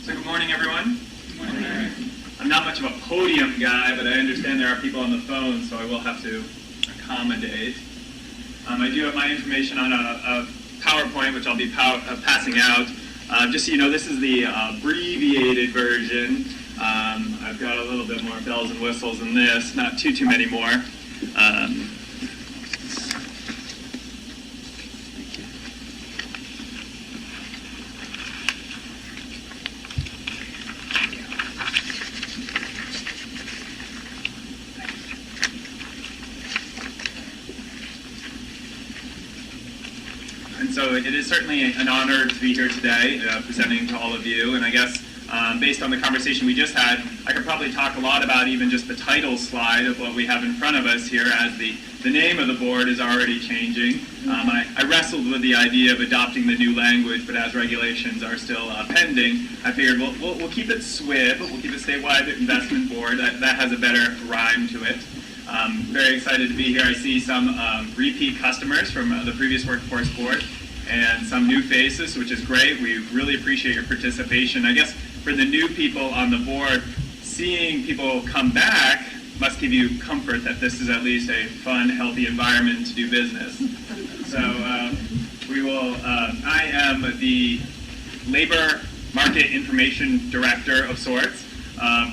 So good morning, everyone. Good morning. I'm not much of a podium guy, but I understand there are people on the phone, so I will have to accommodate. I do have my information on a PowerPoint, which I'll be passing out. Just so you know, this is the abbreviated version. I've got a little bit more bells and whistles than this, not too many more. So it is certainly an honor to be here today, presenting to all of you. And I guess based on the conversation we just had, I could probably talk a lot about even just the title slide of what we have in front of us here, as the name of the board is already changing. I wrestled with the idea of adopting the new language, but as regulations are still pending, I figured we'll keep it SWIB, we'll keep it Statewide Investment Board. That has a better rhyme to it. Very excited to be here. I see some repeat customers from the previous Workforce Board and some new faces, which is great. We really appreciate your participation. I guess for the new people on the board, seeing people come back must give you comfort that this is at least a fun, healthy environment to do business. So I am the Labor Market Information Director of sorts.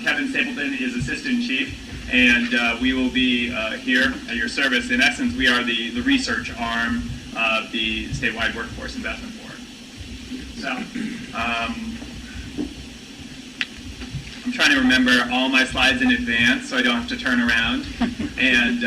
Kevin Stapleton is Assistant Chief. And we will be here at your service. In essence, we are the research arm of the Statewide Workforce Investment Board. So, I'm trying to remember all my slides in advance so I don't have to turn around. And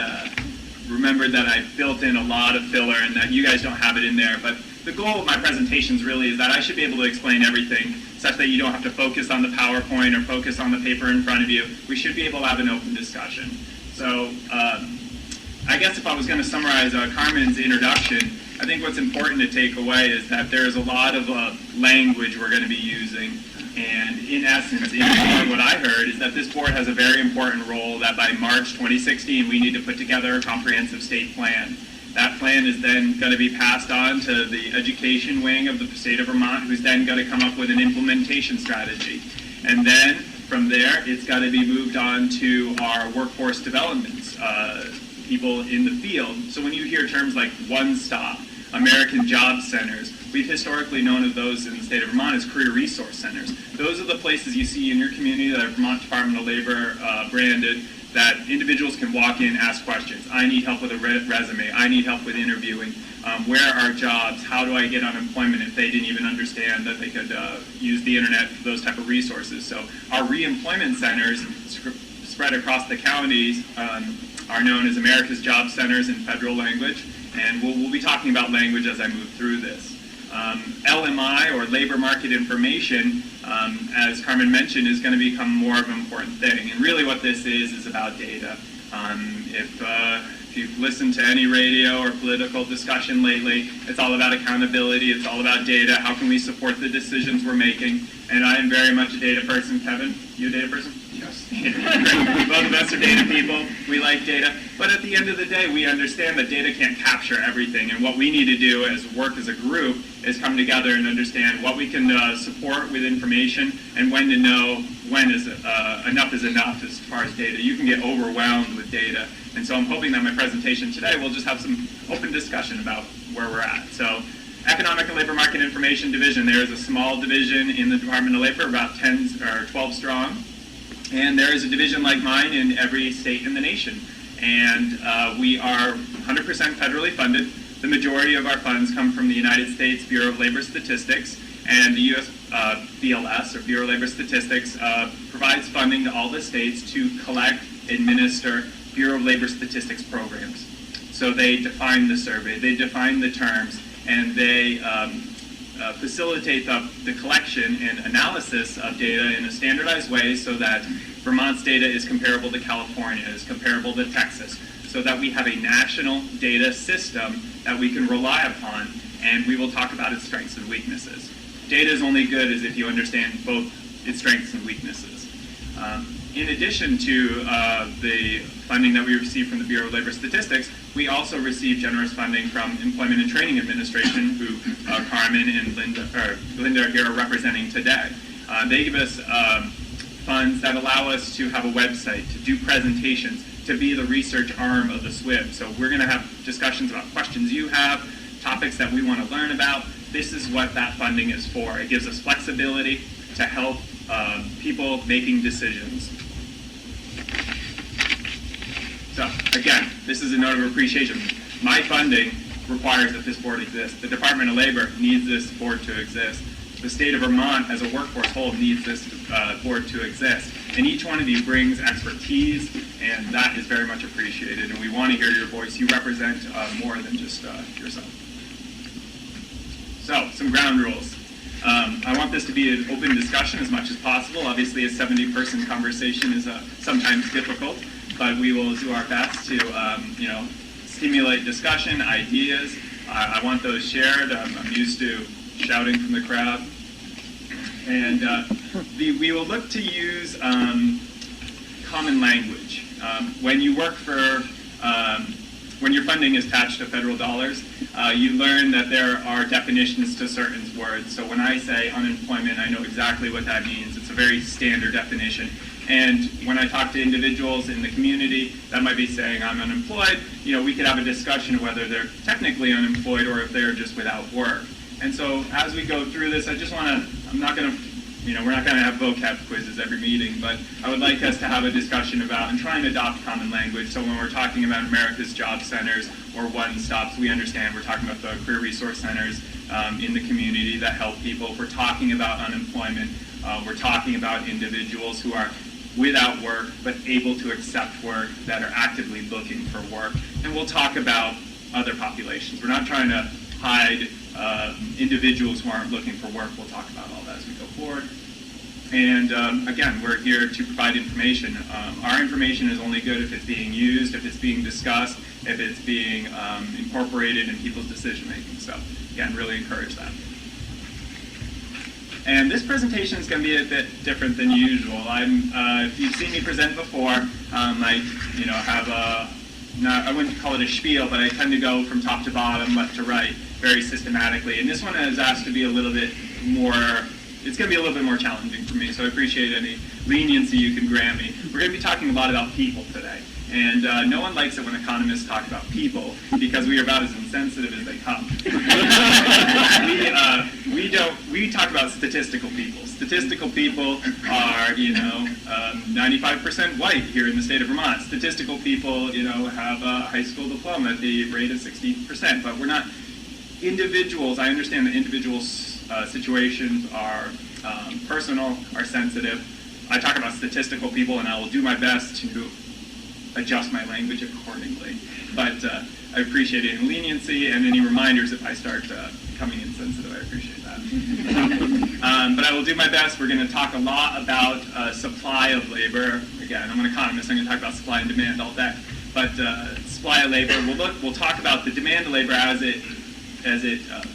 remember that I built in a lot of filler and that you guys don't have it in there. But the goal of my presentations really is that I should be able to explain everything such that you don't have to focus on the PowerPoint or focus on the paper in front of you. We should be able to have an open discussion. So I guess if I was going to summarize Carmen's introduction, I think what's important to take away is that there's a lot of language we're going to be using. And in essence, what I heard is that this board has a very important role, that by March 2016 we need to put together a comprehensive state plan. That plan is then going to be passed on to the education wing of the state of Vermont, who's then going to come up with an implementation strategy. And then from there, it's got to be moved on to our workforce development people in the field. So when you hear terms like one-stop, American Job Centers, we've historically known of those in the state of Vermont as career resource centers. Those are the places you see in your community that are Vermont Department of Labor branded, that individuals can walk in, ask questions. I need help with a resume. I need help with interviewing. Where are jobs? How do I get unemployment if they didn't even understand that they could use the internet for those type of resources? So our reemployment centers spread across the counties are known as America's Job Centers in federal language. And we'll be talking about language as I move through this. LMI, or labor market information, as Carmen mentioned, is going to become more of an important thing. And really what this is about data. If you've listened to any radio or political discussion lately, it's all about accountability, it's all about data. How can we support the decisions we're making? And I am very much a data person. Kevin, you a data person? Yes. Great. Both of us are data people. We like data. But at the end of the day, we understand that data can't capture everything. And what we need to do as work as a group is come together and understand what we can support with information and when to know when enough is enough as far as data. You can get overwhelmed with data. And so I'm hoping that my presentation today will just have some open discussion about where we're at. So Economic and Labor Market Information Division, there is a small division in the Department of Labor, about 10 or 12 strong. And there is a division like mine in every state in the nation. And we are 100% federally funded. The majority of our funds come from the United States Bureau of Labor Statistics, and the U.S. BLS, or Bureau of Labor Statistics, provides funding to all the states to collect, administer Bureau of Labor Statistics programs. So they define the survey, they define the terms, and they facilitate the collection and analysis of data in a standardized way so that Vermont's data is comparable to California, is comparable to Texas, so that we have a national data system that we can rely upon, and we will talk about its strengths and weaknesses. Data is only good as if you understand both its strengths and weaknesses. In addition to the funding that we receive from the Bureau of Labor Statistics, we also receive generous funding from Employment and Training Administration, who Carmen and Linda here are representing today. They give us funds that allow us to have a website, to do presentations, to be the research arm of the SWIB. So we're going to have discussions about questions you have, topics that we want to learn about. This is what that funding is for. It gives us flexibility to help people making decisions. So again, this is a note of appreciation. My funding requires that this board exists. The Department of Labor needs this board to exist. The state of Vermont, as a workforce whole, needs this board to exist. And each one of you brings expertise, and that is very much appreciated. And we want to hear your voice. You represent more than just yourself. So, some ground rules. I want this to be an open discussion as much as possible. Obviously, a 70-person conversation is sometimes difficult, but we will do our best to, stimulate discussion, ideas. I want those shared. I'm used to shouting from the crowd. And we will look to use common language. When you work for, when your funding is attached to federal dollars, you learn that there are definitions to certain words. So when I say unemployment, I know exactly what that means. It's a very standard definition. And when I talk to individuals in the community that might be saying I'm unemployed, we could have a discussion of whether they're technically unemployed or if they're just without work. And so as we go through this, I just want to, I'm not going to, we're not going to have vocab quizzes every meeting, but I would like us to have a discussion about and try and adopt common language. So when we're talking about America's Job Centers or one-stops, we understand we're talking about the career resource centers in the community that help people. If we're talking about unemployment, we're talking about individuals who are without work but able to accept work, that are actively looking for work. And we'll talk about other populations. We're not trying to hide individuals who aren't looking for work. We'll talk about all that as we go forward. And again, we're here to provide information. Our information is only good if it's being used, if it's being discussed, if it's being incorporated in people's decision making. So again, really encourage that. And this presentation is going to be a bit different than usual. If you've seen me present before, I have I wouldn't call it a spiel, but I tend to go from top to bottom, left to right, very systematically. And this one is asked to be a little bit more, it's going to be a little bit more challenging for me, so I appreciate any leniency you can grant me. We're going to be talking a lot about people today. And no one likes it when economists talk about people, because we are about as insensitive as they come. We talk about statistical people. Statistical people are, 95% white here in the state of Vermont. Statistical people, have a high school diploma at the rate of 60%. But we're not individuals. I understand that individuals' situations are personal, are sensitive. I talk about statistical people, and I will do my best to adjust my language accordingly. But I appreciate any leniency and any reminders if I start becoming insensitive. I appreciate that. But I will do my best. We're going to talk a lot about supply of labor. Again, I'm an economist. I'm going to talk about supply and demand all day. But supply of labor, we'll talk about the demand of labor as it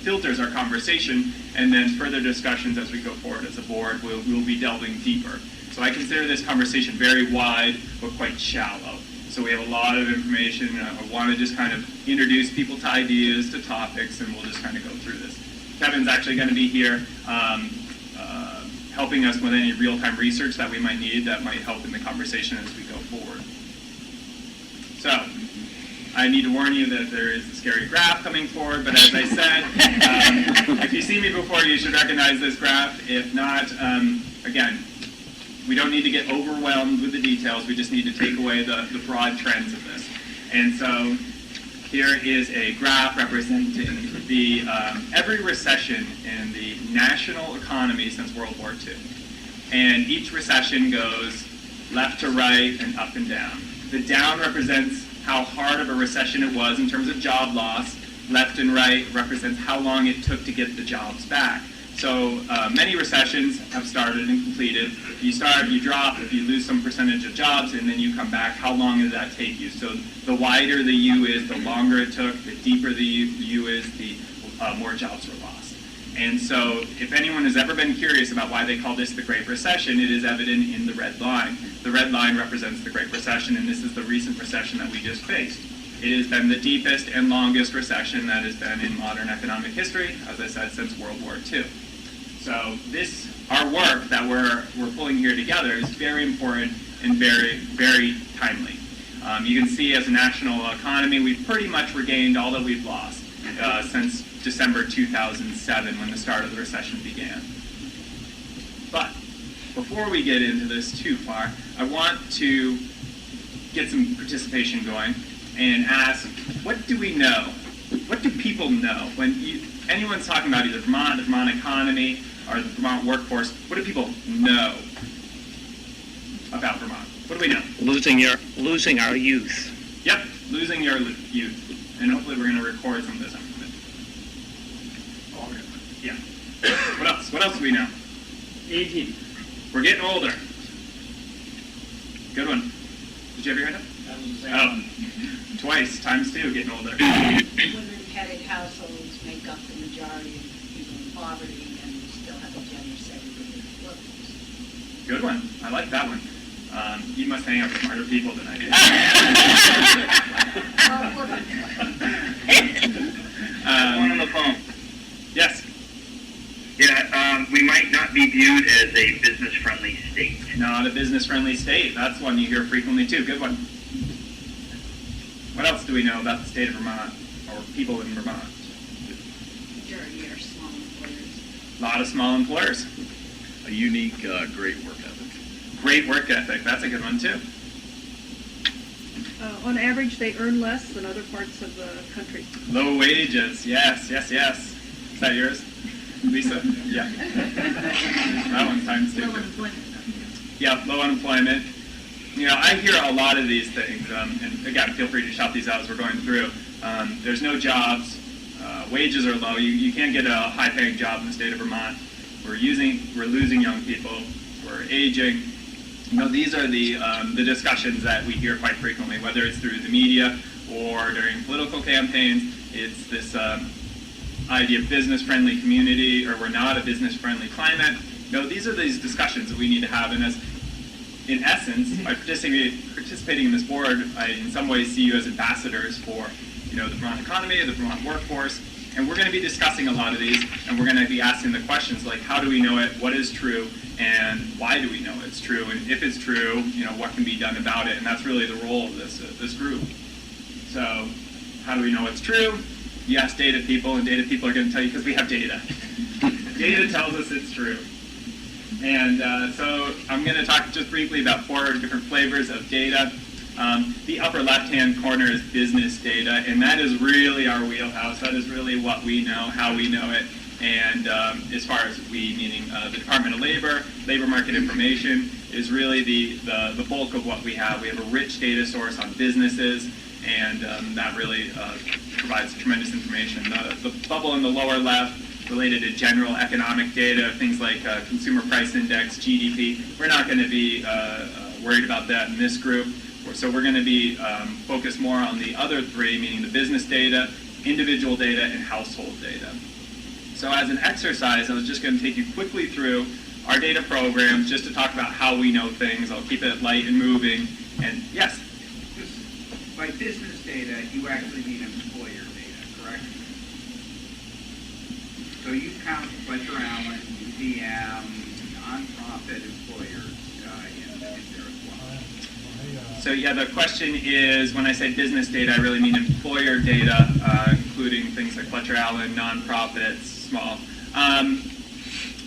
filters our conversation, and then further discussions as we go forward as a board. We'll be delving deeper. So I consider this conversation very wide, but quite shallow. So we have a lot of information. I want to just kind of introduce people to ideas, to topics, and we'll just kind of go through this. Kevin's actually going to be here helping us with any real-time research that we might need that might help in the conversation as we go forward. So I need to warn you that there is a scary graph coming forward, but as I said, if you see me before, you should recognize this graph. If not, again, we don't need to get overwhelmed with the details. We just need to take away the broad trends of this. And so here is a graph representing the every recession in the national economy since World War II. And each recession goes left to right and up and down. The down represents how hard of a recession it was in terms of job loss. Left and right represents how long it took to get the jobs back. So many recessions have started and completed. You start, you drop, if you lose some percentage of jobs, and then you come back, how long does that take you? So the wider the U is, the longer it took, the deeper the U is, the more jobs were lost. And so if anyone has ever been curious about why they call this the Great Recession, it is evident in the red line. The red line represents the Great Recession, and this is the recent recession that we just faced. It has been the deepest and longest recession that has been in modern economic history, as I said, since World War II. So our work that we're pulling here together is very important and very, very timely. You can see as a national economy, we've pretty much regained all that we've lost since December 2007 when the start of the recession began. But before we get into this too far, I want to get some participation going and ask, what do we know? What do people know? When anyone's talking about either Vermont, the Vermont economy, or the Vermont workforce, what do people know about Vermont? What do we know? Losing our youth. Yep, losing your youth. And hopefully we're going to record some of this. Yeah. What else? What else do we know? Aging. We're getting older. Good one. Did you have your hand up? Oh, twice, times two, getting older. Women-headed households make up the majority of people in poverty, and we still have a gender-segregated workforce. Good one. I like that one. You must hang out with smarter people than I do. One on the phone. Yes. Yeah, we might not be viewed as a business-friendly state. Not a business-friendly state. That's one you hear frequently too. Good one. What else do we know about the state of Vermont or people in Vermont? Majority are small employers. A lot of small employers. A unique, great work ethic. Great work ethic. That's a good one too. On average, they earn less than other parts of the country. Low wages. Yes, yes, yes. Is that yours, Lisa? Yeah. That one's times two. Low unemployment. Yeah, low unemployment. You know, I hear a lot of these things, and again, feel free to shout these out as we're going through. There's no jobs, wages are low. You can't get a high-paying job in the state of Vermont. We're losing young people. We're aging. You know, these are the discussions that we hear quite frequently, whether it's through the media or during political campaigns. It's this idea of business-friendly community, or we're not a business-friendly climate. You know, these are these discussions that we need to have, and in essence, by participating in this board, I in some ways see you as ambassadors for, you know, the Vermont economy, the Vermont workforce, and we're going to be discussing a lot of these, and we're going to be asking the questions like, how do we know it, what is true, and why do we know it's true, and if it's true, you know, what can be done about it, and that's really the role of this group. So, how do we know it's true? You ask data people, and data people are going to tell you because we have data. Data tells us it's true. And so I'm going to talk just briefly about 4 different flavors of data. The upper left-hand corner is business data, and that is really our wheelhouse. That is really what we know, how we know it. And as far as we, meaning the Department of Labor market information, is really the bulk of what we have. We have a rich data source on businesses, and that really provides tremendous information. The bubble in the lower left related to general economic data, things like consumer price index, GDP. We're not going to be worried about that in this group. So we're going to be focused more on the other 3, meaning the business data, individual data, and household data. So as an exercise, I was just going to take you quickly through our data programs just to talk about how we know things. I'll keep it light and moving. And yes? By business data, you actually mean employer data, correct? So you count Fletcher Allen, UVM, nonprofit employers in there as well. So yeah, the question is, when I say business data, I really mean employer data, including things like Fletcher Allen, nonprofits, small.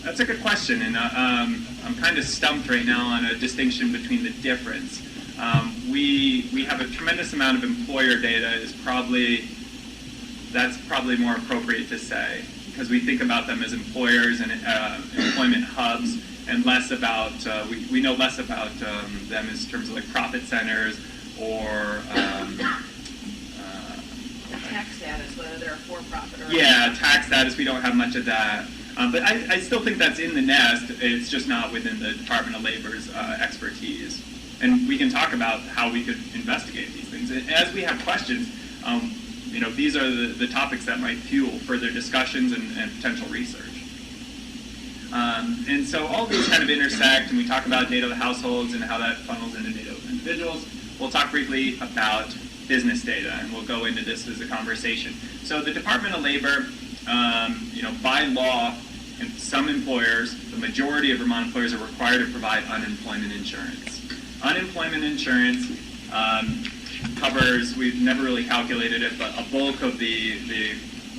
That's a good question, and I'm kind of stumped right now on a distinction between the difference. We have a tremendous amount of employer data. That's probably more appropriate to say, because we think about them as employers and employment hubs, and less about we know less about them in terms of like profit centers or Tax status, whether they're for-profit or tax status. We don't have much of that, but I still think that's in the nest. It's just not within the Department of Labor's expertise, and we can talk about how we could investigate these things. And as we have questions, you know, these are the topics that might fuel further discussions and potential research. And so all these kind of intersect, and we talk about data of households and how that funnels into data of individuals. We'll talk briefly about business data, and we'll go into this as a conversation. So the Department of Labor, you know, by law, And some employers, the majority of Vermont employers, are required to provide unemployment insurance. Unemployment insurance covers, we've never really calculated it, but a bulk of the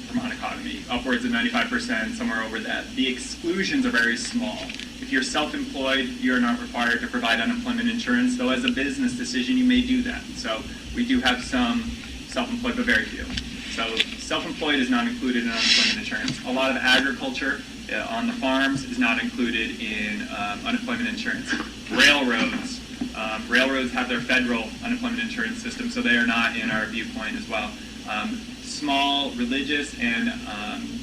Vermont economy, upwards of 95%, somewhere over that. The exclusions are very small. If you're self-employed, you're not required to provide unemployment insurance, though as a business decision, you may do that. So we do have some self-employed, but very few. So self-employed is not included in unemployment insurance. A lot of agriculture on the farms is not included in unemployment insurance. Railroads have their federal unemployment insurance system, so they are not in our viewpoint as well. Small religious and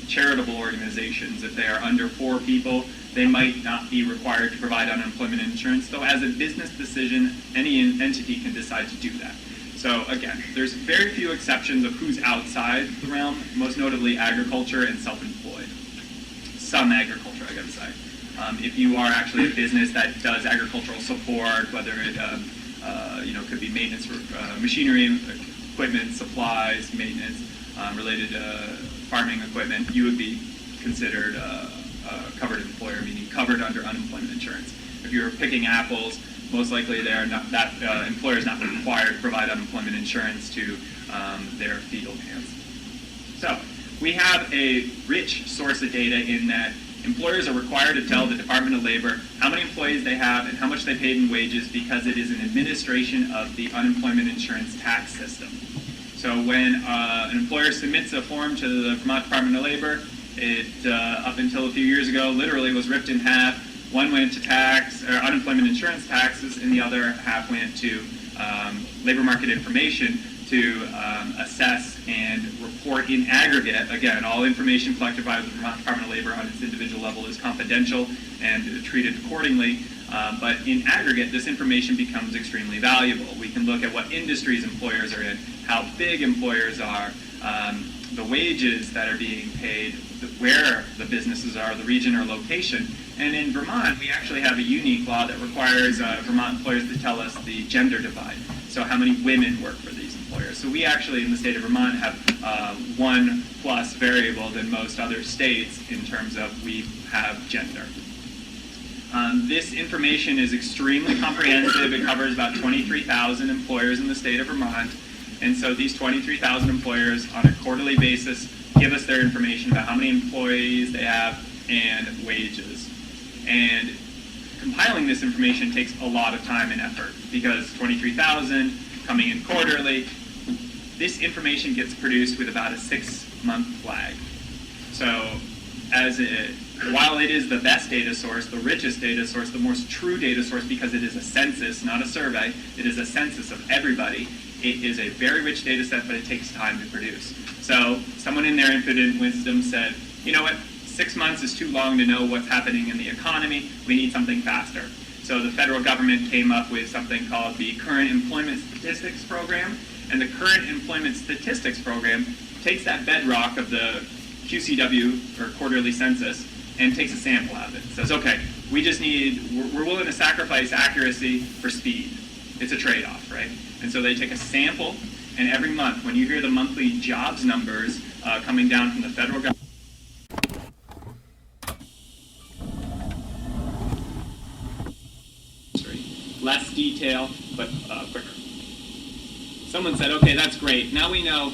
charitable organizations, if they are under 4 people, they might not be required to provide unemployment insurance, though as a business decision, any entity can decide to do that. So again, there's very few exceptions of who's outside the realm, most notably agriculture and self-employed. Some agriculture, I gotta say. If you are actually a business that does agricultural support, whether it could be maintenance for machinery, equipment, supplies, maintenance, related farming equipment, you would be considered a covered employer, meaning covered under unemployment insurance. If you're picking apples, most likely they are not, that employer is not required to provide unemployment insurance to their field hands. So we have a rich source of data in that employers are required to tell the Department of Labor how many employees they have and how much they paid in wages, because it is an administration of the unemployment insurance tax system. So when an employer submits a form to the Vermont Department of Labor, it, up until a few years ago, literally was ripped in half. One went to tax, or unemployment insurance taxes, and the other half went to labor market information to assess and report in aggregate. Again, all information collected by the Vermont Department of Labor on its individual level is confidential and treated accordingly. But in aggregate, this information becomes extremely valuable. We can look at what industries employers are in, how big employers are, the wages that are being paid, where the businesses are, the region or location. And in Vermont, we actually have a unique law that requires Vermont employers to tell us the gender divide. So how many women work for these employers. So we actually, in the state of Vermont, have 1+ variable than most other states in terms of we have gender. This information is extremely comprehensive. It covers about 23,000 employers in the state of Vermont. And so these 23,000 employers on a quarterly basis give us their information about how many employees they have and wages. And compiling this information takes a lot of time and effort because 23,000 coming in quarterly, this information gets produced with about a 6-month lag. So while it is the best data source, the richest data source, the most true data source, because it is a census, not a survey, it is a census of everybody, it is a very rich data set, but it takes time to produce. So someone in their infinite wisdom said, you know what, 6 months is too long to know what's happening in the economy, we need something faster. So the federal government came up with something called the Current Employment Statistics Program, and the Current Employment Statistics Program takes that bedrock of the QCW, or quarterly census, and takes a sample out of it. It says, okay, we're willing to sacrifice accuracy for speed. It's a trade-off, right? And so they take a sample, and every month, when you hear the monthly jobs numbers coming down from the federal government, less detail, but quicker. Someone said, okay, that's great. Now we know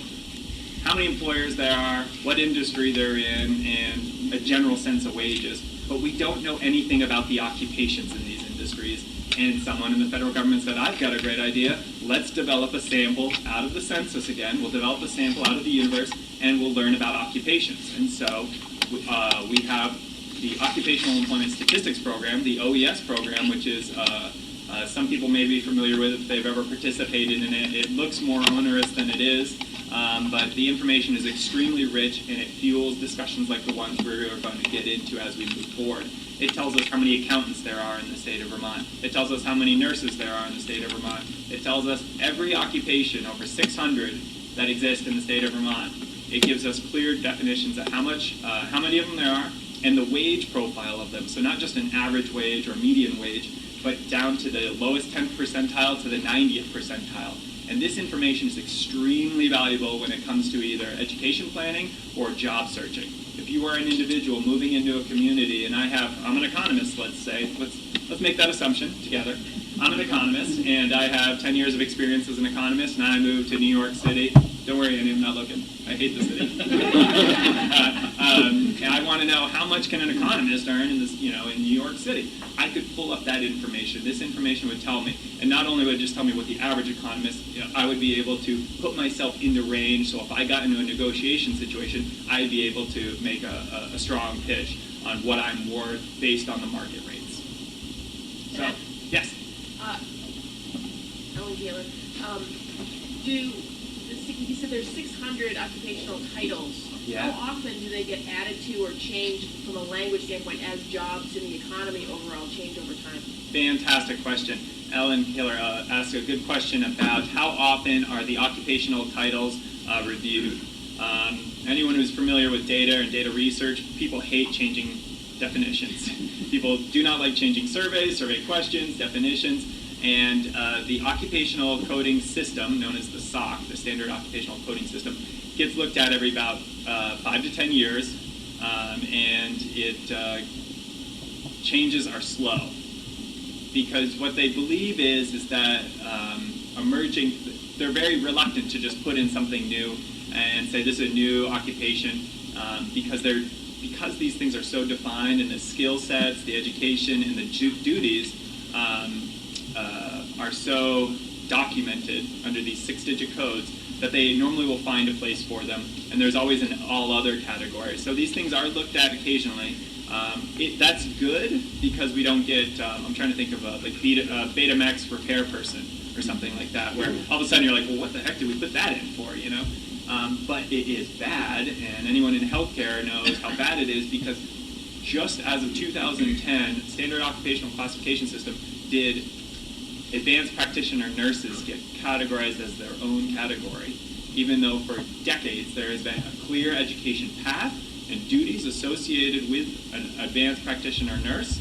how many employers there are, what industry they're in, and a general sense of wages. But we don't know anything about the occupations in these industries. And someone in the federal government said, I've got a great idea. Let's develop a sample out of the census again. We'll develop a sample out of the universe, and we'll learn about occupations. And so we have the Occupational Employment Statistics Program, the OES program, which is some people may be familiar with it if they've ever participated in it. It looks more onerous than it is, but the information is extremely rich, and it fuels discussions like the ones we're going to get into as we move forward. It tells us how many accountants there are in the state of Vermont. It tells us how many nurses there are in the state of Vermont. It tells us every occupation, over 600, that exist in the state of Vermont. It gives us clear definitions of how many of them there are, and the wage profile of them. So not just an average wage or median wage, but down to the lowest 10th percentile to the 90th percentile. And this information is extremely valuable when it comes to either education planning or job searching. if you are an individual moving into a community, and I'm an economist, let's say, let's make that assumption together. I'm an economist, and I have 10 years of experience as an economist, and I moved to New York City. Don't worry, Andy, I'm not looking. I hate the city. And I want to know how much can an economist earn in this, in New York City. I could pull up that information. This information would tell me, and not only would it just tell me what the average economist, I would be able to put myself in the range. So if I got into a negotiation situation, I'd be able to make a strong pitch on what I'm worth based on the market rates. So, yes. Ellen Taylor, you said there's 600 occupational titles. Yeah. How often do they get added to or changed from a language standpoint as jobs in the economy overall change over time? Fantastic question. Ellen Taylor asked a good question about how often are the occupational titles reviewed. Anyone who's familiar with data and data research, people hate changing definitions. People do not like changing surveys, survey questions, definitions, and the occupational coding system, known as the SOC, the Standard Occupational Coding System, gets looked at every about 5 to 10 years, and changes are slow. Because what they believe is that they're very reluctant to just put in something new and say this is a new occupation, because these things are so defined, and the skill sets, the education, and the duties are so documented under these 6-digit codes that they normally will find a place for them, and there's always an all other category. So these things are looked at occasionally. That's good because we don't get, I'm trying to think of like Betamax repair person or something like that, where all of a sudden you're like, well, what the heck did we put that in for, But it is bad, and anyone in healthcare knows how bad it is, because just as of 2010, Standard Occupational Classification System did advanced practitioner nurses get categorized as their own category, even though for decades there has been a clear education path and duties associated with an advanced practitioner nurse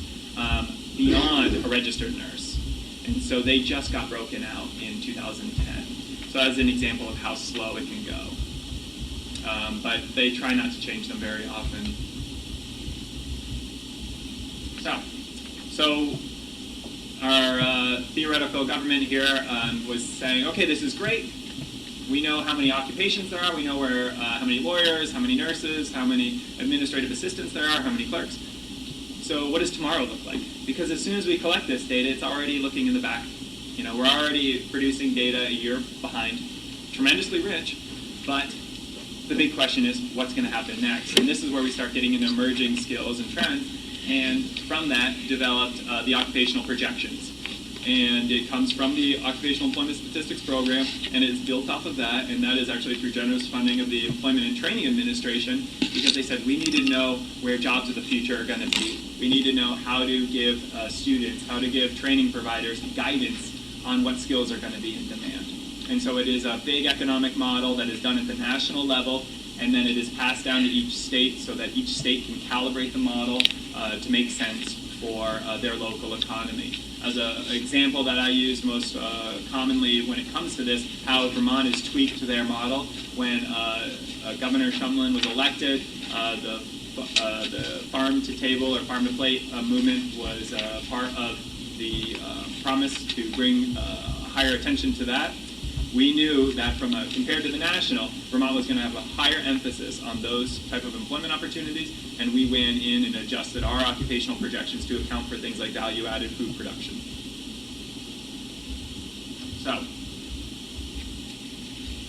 beyond a registered nurse. And so they just got broken out in 2010. So that's an example of how slow it can go. But they try not to change them very often. So our theoretical government here was saying, okay, this is great. We know how many occupations there are. We know how many lawyers, how many nurses, how many administrative assistants there are, how many clerks. So what does tomorrow look like? Because as soon as we collect this data, it's already looking in the back. We're already producing data a year behind, tremendously rich, but the big question is what's going to happen next? And this is where we start getting into emerging skills and trends, and from that developed the occupational projections. And it comes from the Occupational Employment Statistics Program, and it's built off of that, and that is actually through generous funding of the Employment and Training Administration, because they said we need to know where jobs of the future are going to be. We need to know how to give students, how to give training providers guidance on what skills are going to be in demand. And so it is a big economic model that is done at the national level, and then it is passed down to each state so that each state can calibrate the model to make sense for their local economy. As an example that I use most commonly when it comes to this, how Vermont has tweaked their model. When Governor Shumlin was elected, the farm to table or farm to plate movement was part of the promise to bring higher attention to that. We knew that compared to the national, Vermont was going to have a higher emphasis on those type of employment opportunities, and we went in and adjusted our occupational projections to account for things like value-added food production. So,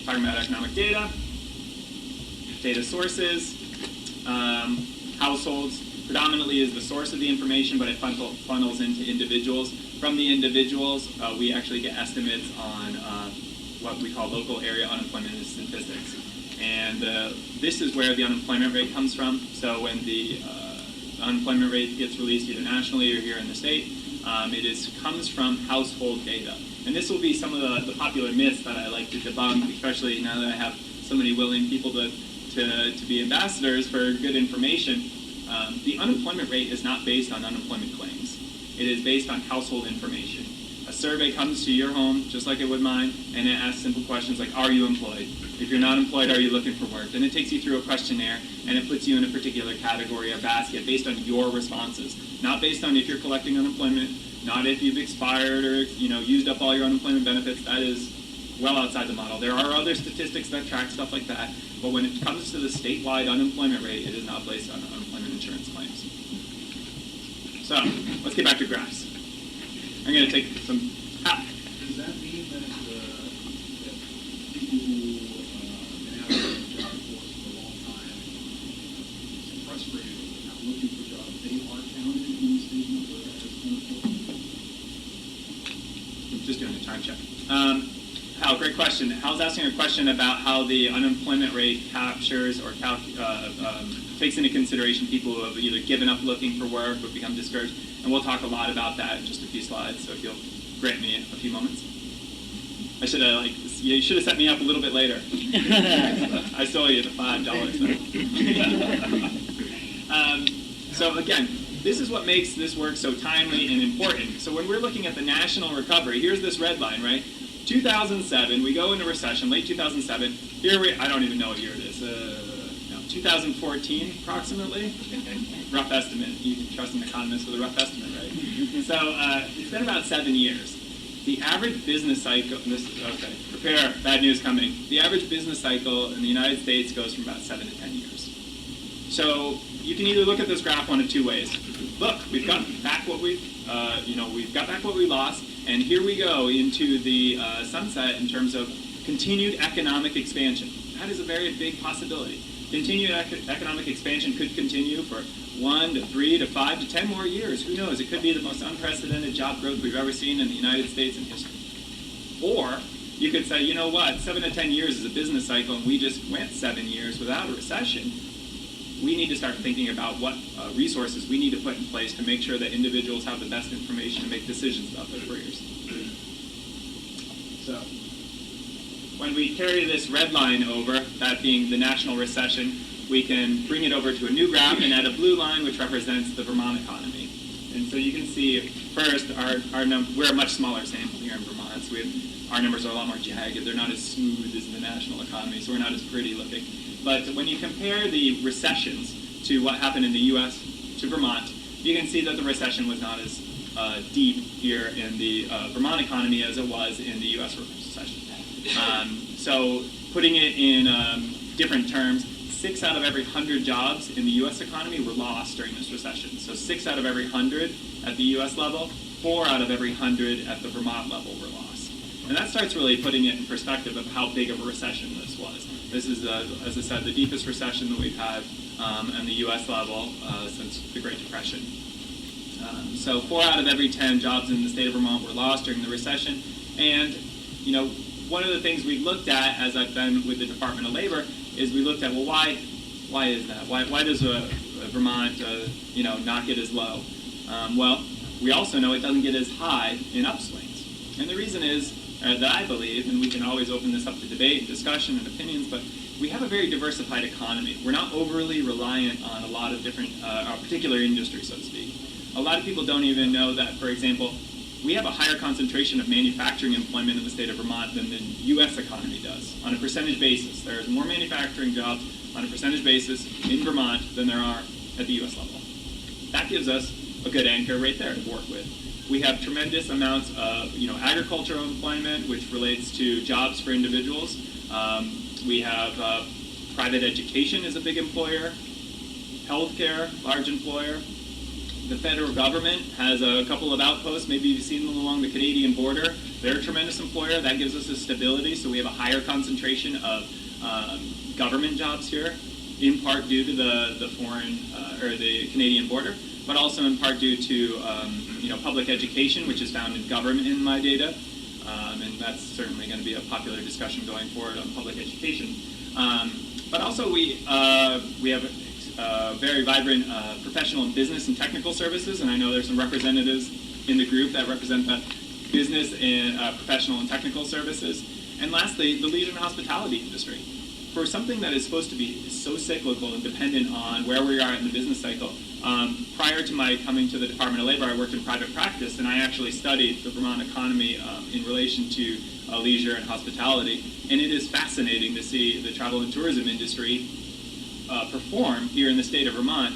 talking about economic data sources, households predominantly is the source of the information, but it funnels into individuals. From the individuals, we actually get estimates on what we call local area unemployment statistics. And this is where the unemployment rate comes from. So when the unemployment rate gets released either nationally or here in the state, it comes from household data. And this will be some of the popular myths that I like to debunk, especially now that I have so many willing people to be ambassadors for good information. The unemployment rate is not based on unemployment claims. It is based on household information. A survey comes to your home, just like it would mine, and it asks simple questions like, are you employed? If you're not employed, are you looking for work? Then it takes you through a questionnaire, and it puts you in a particular category or basket based on your responses, not based on if you're collecting unemployment, not if you've expired or used up all your unemployment benefits. That is well outside the model. There are other statistics that track stuff like that, but when it comes to the statewide unemployment rate, it is not based on unemployment insurance claims. So let's get back to graphs. I'm going to take some. Does that mean that people who have been out of the job force for a long time, frustrated with not looking for jobs, they are counted in the state number as unemployed? I'm just doing a time check. Hal, great question. Hal's asking a question about how the unemployment rate captures or takes into consideration people who have either given up looking for work or become discouraged. And we'll talk a lot about that in just a few slides, so if you'll grant me a few moments. You should have set me up a little bit later. I stole you the $5. So again, this is what makes this work so timely and important. So when we're looking at the national recovery, here's this red line, right? 2007, we go into recession, late 2007. I don't even know what year it is. 2014, approximatty. Rough estimate. You can trust an economist with a rough estimate, right? So it's been about 7 years. The average business cycle, prepare, bad news coming. The average business cycle in the United States goes from about 7 to 10 years. So you can either look at this graph one of two ways. Look, we've got back what we've got back what we lost, and here we go into the sunset in terms of continued economic expansion. That is a very big possibility. Continued economic expansion could continue for 1 to 3 to 5 to 10 more years. Who knows? It could be the most unprecedented job growth we've ever seen in the United States in history. Or you could say, you know what, 7 to 10 years is a business cycle, and we just went 7 years without a recession. We need to start thinking about what resources we need to put in place to make sure that individuals have the best information to make decisions about their careers. So when we carry this red line over, that being the national recession, we can bring it over to a new graph and add a blue line, which represents the Vermont economy. And so you can see, first, we're a much smaller sample here in Vermont, so our numbers are a lot more jagged. They're not as smooth as the national economy, so we're not as pretty looking. But when you compare the recessions to what happened in the U.S. to Vermont, you can see that the recession was not as deep here in the Vermont economy as it was in the U.S. recession. So putting it in different terms, 6 out of every 100 jobs in the U.S. economy were lost during this recession. So 6 out of every 100 at the U.S. level, 4 out of every 100 at the Vermont level were lost. And that starts really putting it in perspective of how big of a recession this was. This is, as I said, the deepest recession that we've had on the U.S. level since the Great Depression. So 4 out of every 10 jobs in the state of Vermont were lost during the recession. And, one of the things we looked at, as I've been with the Department of Labor, is we looked at, well, why is that? Why does Vermont, not get as low? Well, we also know it doesn't get as high in upswings. And the reason is that I believe, and we can always open this up to debate and discussion and opinions, but we have a very diversified economy. We're not overly reliant on a lot of different, particular industries, so to speak. A lot of people don't even know that, for example, we have a higher concentration of manufacturing employment in the state of Vermont than the U.S. economy does. On a percentage basis, there's more manufacturing jobs on a percentage basis in Vermont than there are at the U.S. level. That gives us a good anchor right there to work with. We have tremendous amounts of agricultural employment, which relates to jobs for individuals. We have private education is a big employer, healthcare, large employer. The federal government has a couple of outposts. Maybe you've seen them along the Canadian border. They're a tremendous employer. That gives us a stability, so we have a higher concentration of government jobs here, in part due to the foreign or the Canadian border, but also in part due to public education, which is found in government in my data, and that's certainly going to be a popular discussion going forward on public education. But also we have very vibrant professional and business and technical services, and I know there's some representatives in the group that represent the business and professional and technical services. And lastly, the leisure and hospitality industry. For something that is supposed to be so cyclical and dependent on where we are in the business cycle, Prior to my coming to the Department of Labor, I worked in private practice, and I actually studied the Vermont economy in relation to leisure and hospitality. And it is fascinating to see the travel and tourism industry perform here in the state of Vermont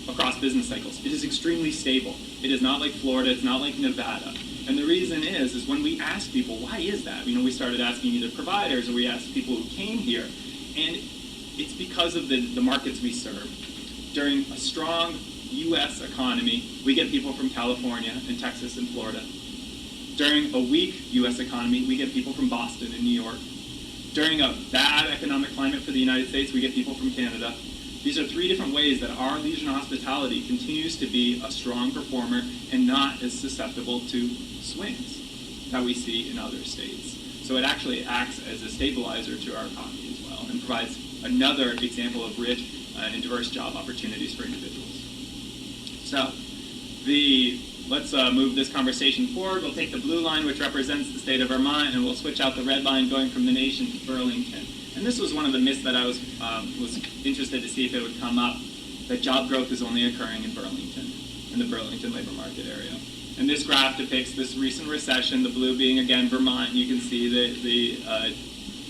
across business cycles. It is extremely stable. It is not like Florida. It's not like Nevada. And the reason is when we ask people, why is that? We started asking either providers or we asked people who came here. And it's because of the markets we serve. During a strong U.S. economy, we get people from California and Texas and Florida. During a weak U.S. economy, we get people from Boston and New York. During a bad economic climate for the United States, we get people from Canada. These are three different ways that our leisure and hospitality continues to be a strong performer and not as susceptible to swings that we see in other states. So it actually acts as a stabilizer to our economy as well and provides another example of rich and diverse job opportunities for individuals. So let's move this conversation forward. We'll take the blue line, which represents the state of Vermont, and we'll switch out the red line going from the nation to Burlington. And this was one of the myths that I was interested to see if it would come up, that job growth is only occurring in Burlington, in the Burlington labor market area. And this graph depicts this recent recession, the blue being, again, Vermont. You can see the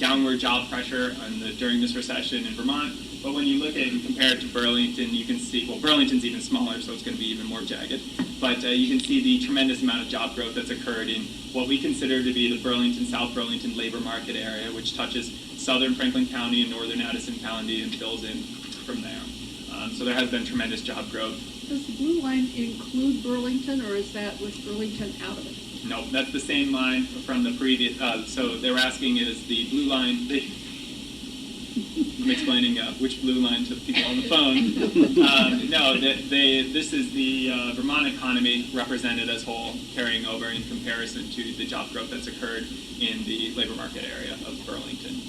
downward job pressure during this recession in Vermont. But when you look at it and compare it to Burlington, you can see, well, Burlington's even smaller, so it's going to be even more jagged. But you can see the tremendous amount of job growth that's occurred in what we consider to be the Burlington, South Burlington labor market area, which touches southern Franklin County and northern Addison County and fills in from there. So there has been tremendous job growth. Does the blue line include Burlington, or is that with Burlington out of it? No, that's the same line from the previous. So they were asking, is the blue line? I'm explaining which blue line to people on the phone. No, this is the Vermont economy represented as whole, carrying over in comparison to the job growth that's occurred in the labor market area of Burlington.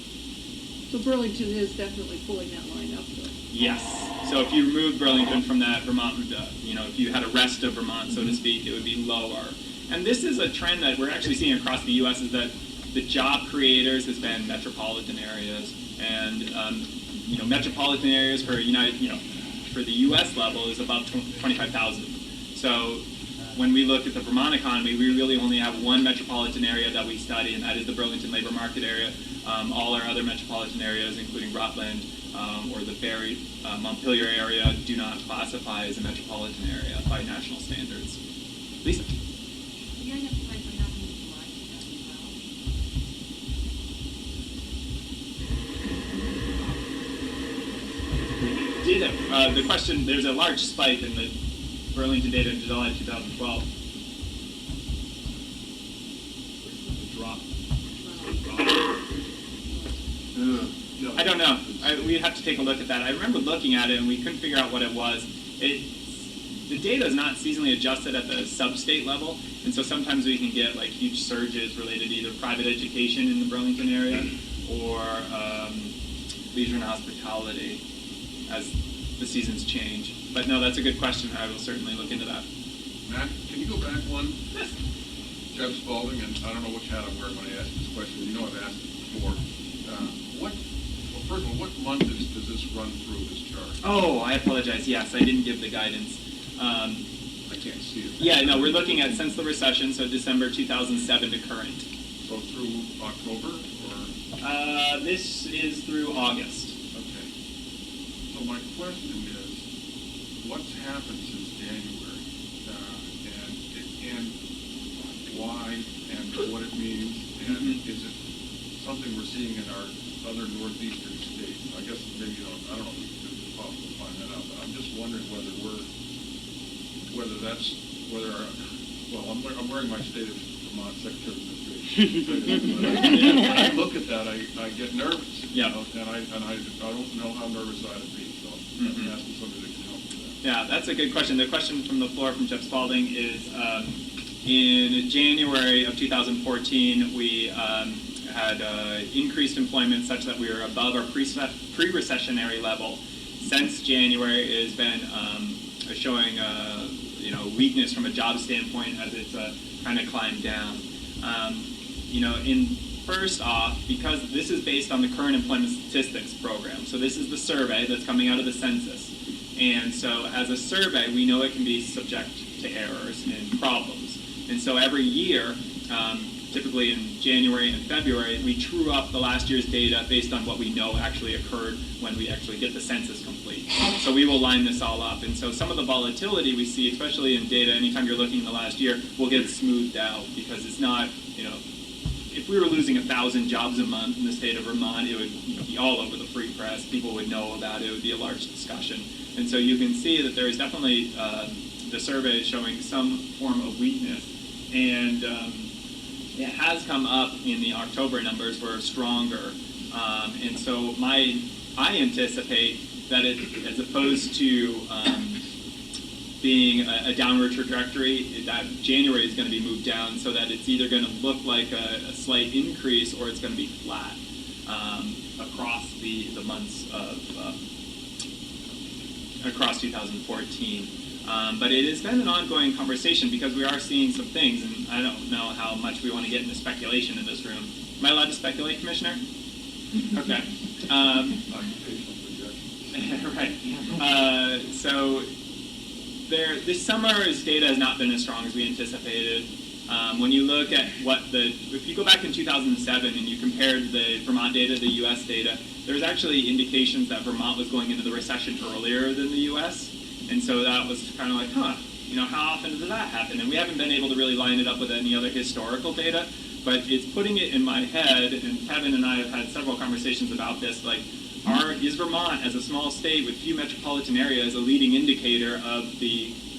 So Burlington is definitely pulling that line up, though. Yes. So if you remove Burlington from that, Vermont would, if you had a rest of Vermont, so to speak, it would be lower. And this is a trend that we're actually seeing across the U.S. is that the job creators has been metropolitan areas, and metropolitan areas for for the U.S. level is about 25,000. So when we look at the Vermont economy, we really only have one metropolitan area that we study, and that is the Burlington labor market area. All our other metropolitan areas, including Rutland or the Montpelier area, do not classify as a metropolitan area by national standards. Lisa? You have to play what happened in July 2012. We did the question, there's a large spike in the Burlington data in July 2012. I don't know. We'd have to take a look at that. I remember looking at it and we couldn't figure out what it was. The data is not seasonally adjusted at the sub-state level, and so sometimes we can get like huge surges related to either private education in the Burlington area or leisure and hospitality as the seasons change. But no, that's a good question. I will certainly look into that. Matt, can you go back one? Jeff Spalding, and I don't know which hat I'm wearing when I ask this question. You know I've asked it before. First of all, what month does this run through, this chart? Oh, I apologize. Yes, I didn't give the guidance. I can't see it. Yeah, no, we're looking at since the recession, so December 2007 to current. So through October, or? This is through August. Okay. So my question is, what's happened since January, and why, and what it means, and is it something we're seeing in our other northeastern states? I guess maybe I don't know if it's possible to find that out, but I'm just wondering whether I'm wearing my state of Vermont Secretary of Administration. When I look at that, I get nervous. Yeah. And I don't know how nervous I'd be, so I'm asking somebody that can help with that. Yeah, that's a good question. The question from the floor from Jeff Spalding is, in January of 2014, we had increased employment such that we were above our pre-recessionary level. Since January, it has been showing weakness from a job standpoint as it's kind of climbed down. First off, because this is based on the current employment statistics program, so this is the survey that's coming out of the census, And so as a survey, we know it can be subject to errors and problems. And so every year, typically in January and February, we true up the last year's data based on what we know actually occurred when we actually get the census complete. So we will line this all up. And so some of the volatility we see, especially in data, anytime you're looking in the last year, will get smoothed out because it's not, if we were losing 1,000 jobs a month in the state of Vermont, it would be all over the free press. People would know about it. It would be a large discussion. And so you can see that there is definitely the survey is showing some form of weakness. And it has come up in the October numbers were stronger. And so I anticipate that as opposed to being a downward trajectory, that January is going to be moved down so that it's either going to look like a slight increase or it's going to be flat across the months of across 2014. But it has been an ongoing conversation because we are seeing some things, and I don't know how much we want to get into speculation in this room. Am I allowed to speculate, Commissioner? Okay. Occupational projection. Right. So this summer's data has not been as strong as we anticipated. When you look at if you go back in 2007 and you compared the Vermont data to the U.S. data, there's actually indications that Vermont was going into the recession earlier than the U.S. And so that was kind of like, how often does that happen? And we haven't been able to really line it up with any other historical data, but it's putting it in my head, and Kevin and I have had several conversations about this, like, is Vermont, as a small state with few metropolitan areas, a leading indicator of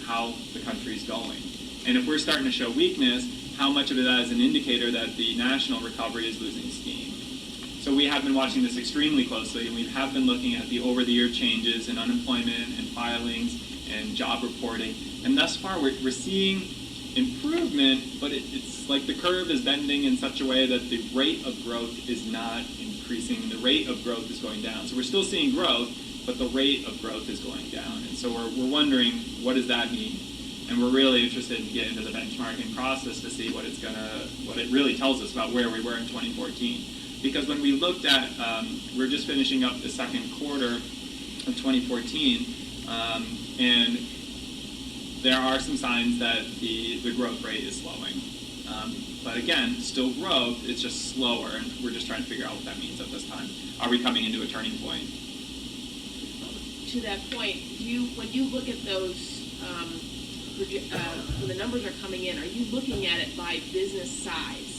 how the country's going? And if we're starting to show weakness, how much of it is an indicator that the national recovery is losing steam? So we have been watching this extremely closely, and we have been looking at the over-the-year changes in unemployment and filings and job reporting. And thus far, we're seeing improvement, but it's like the curve is bending in such a way that the rate of growth is not increasing. The rate of growth is going down. So we're still seeing growth, but the rate of growth is going down. And so we're wondering, what does that mean? And we're really interested in getting into the benchmarking process to see what it really tells us about where we were in 2014. Because when we looked at, we're just finishing up the second quarter of 2014, and there are some signs that the growth rate is slowing. But again, still growth, it's just slower, and we're just trying to figure out what that means at this time. Are we coming into a turning point? To that point, when you look at those, when the numbers are coming in, are you looking at it by business size?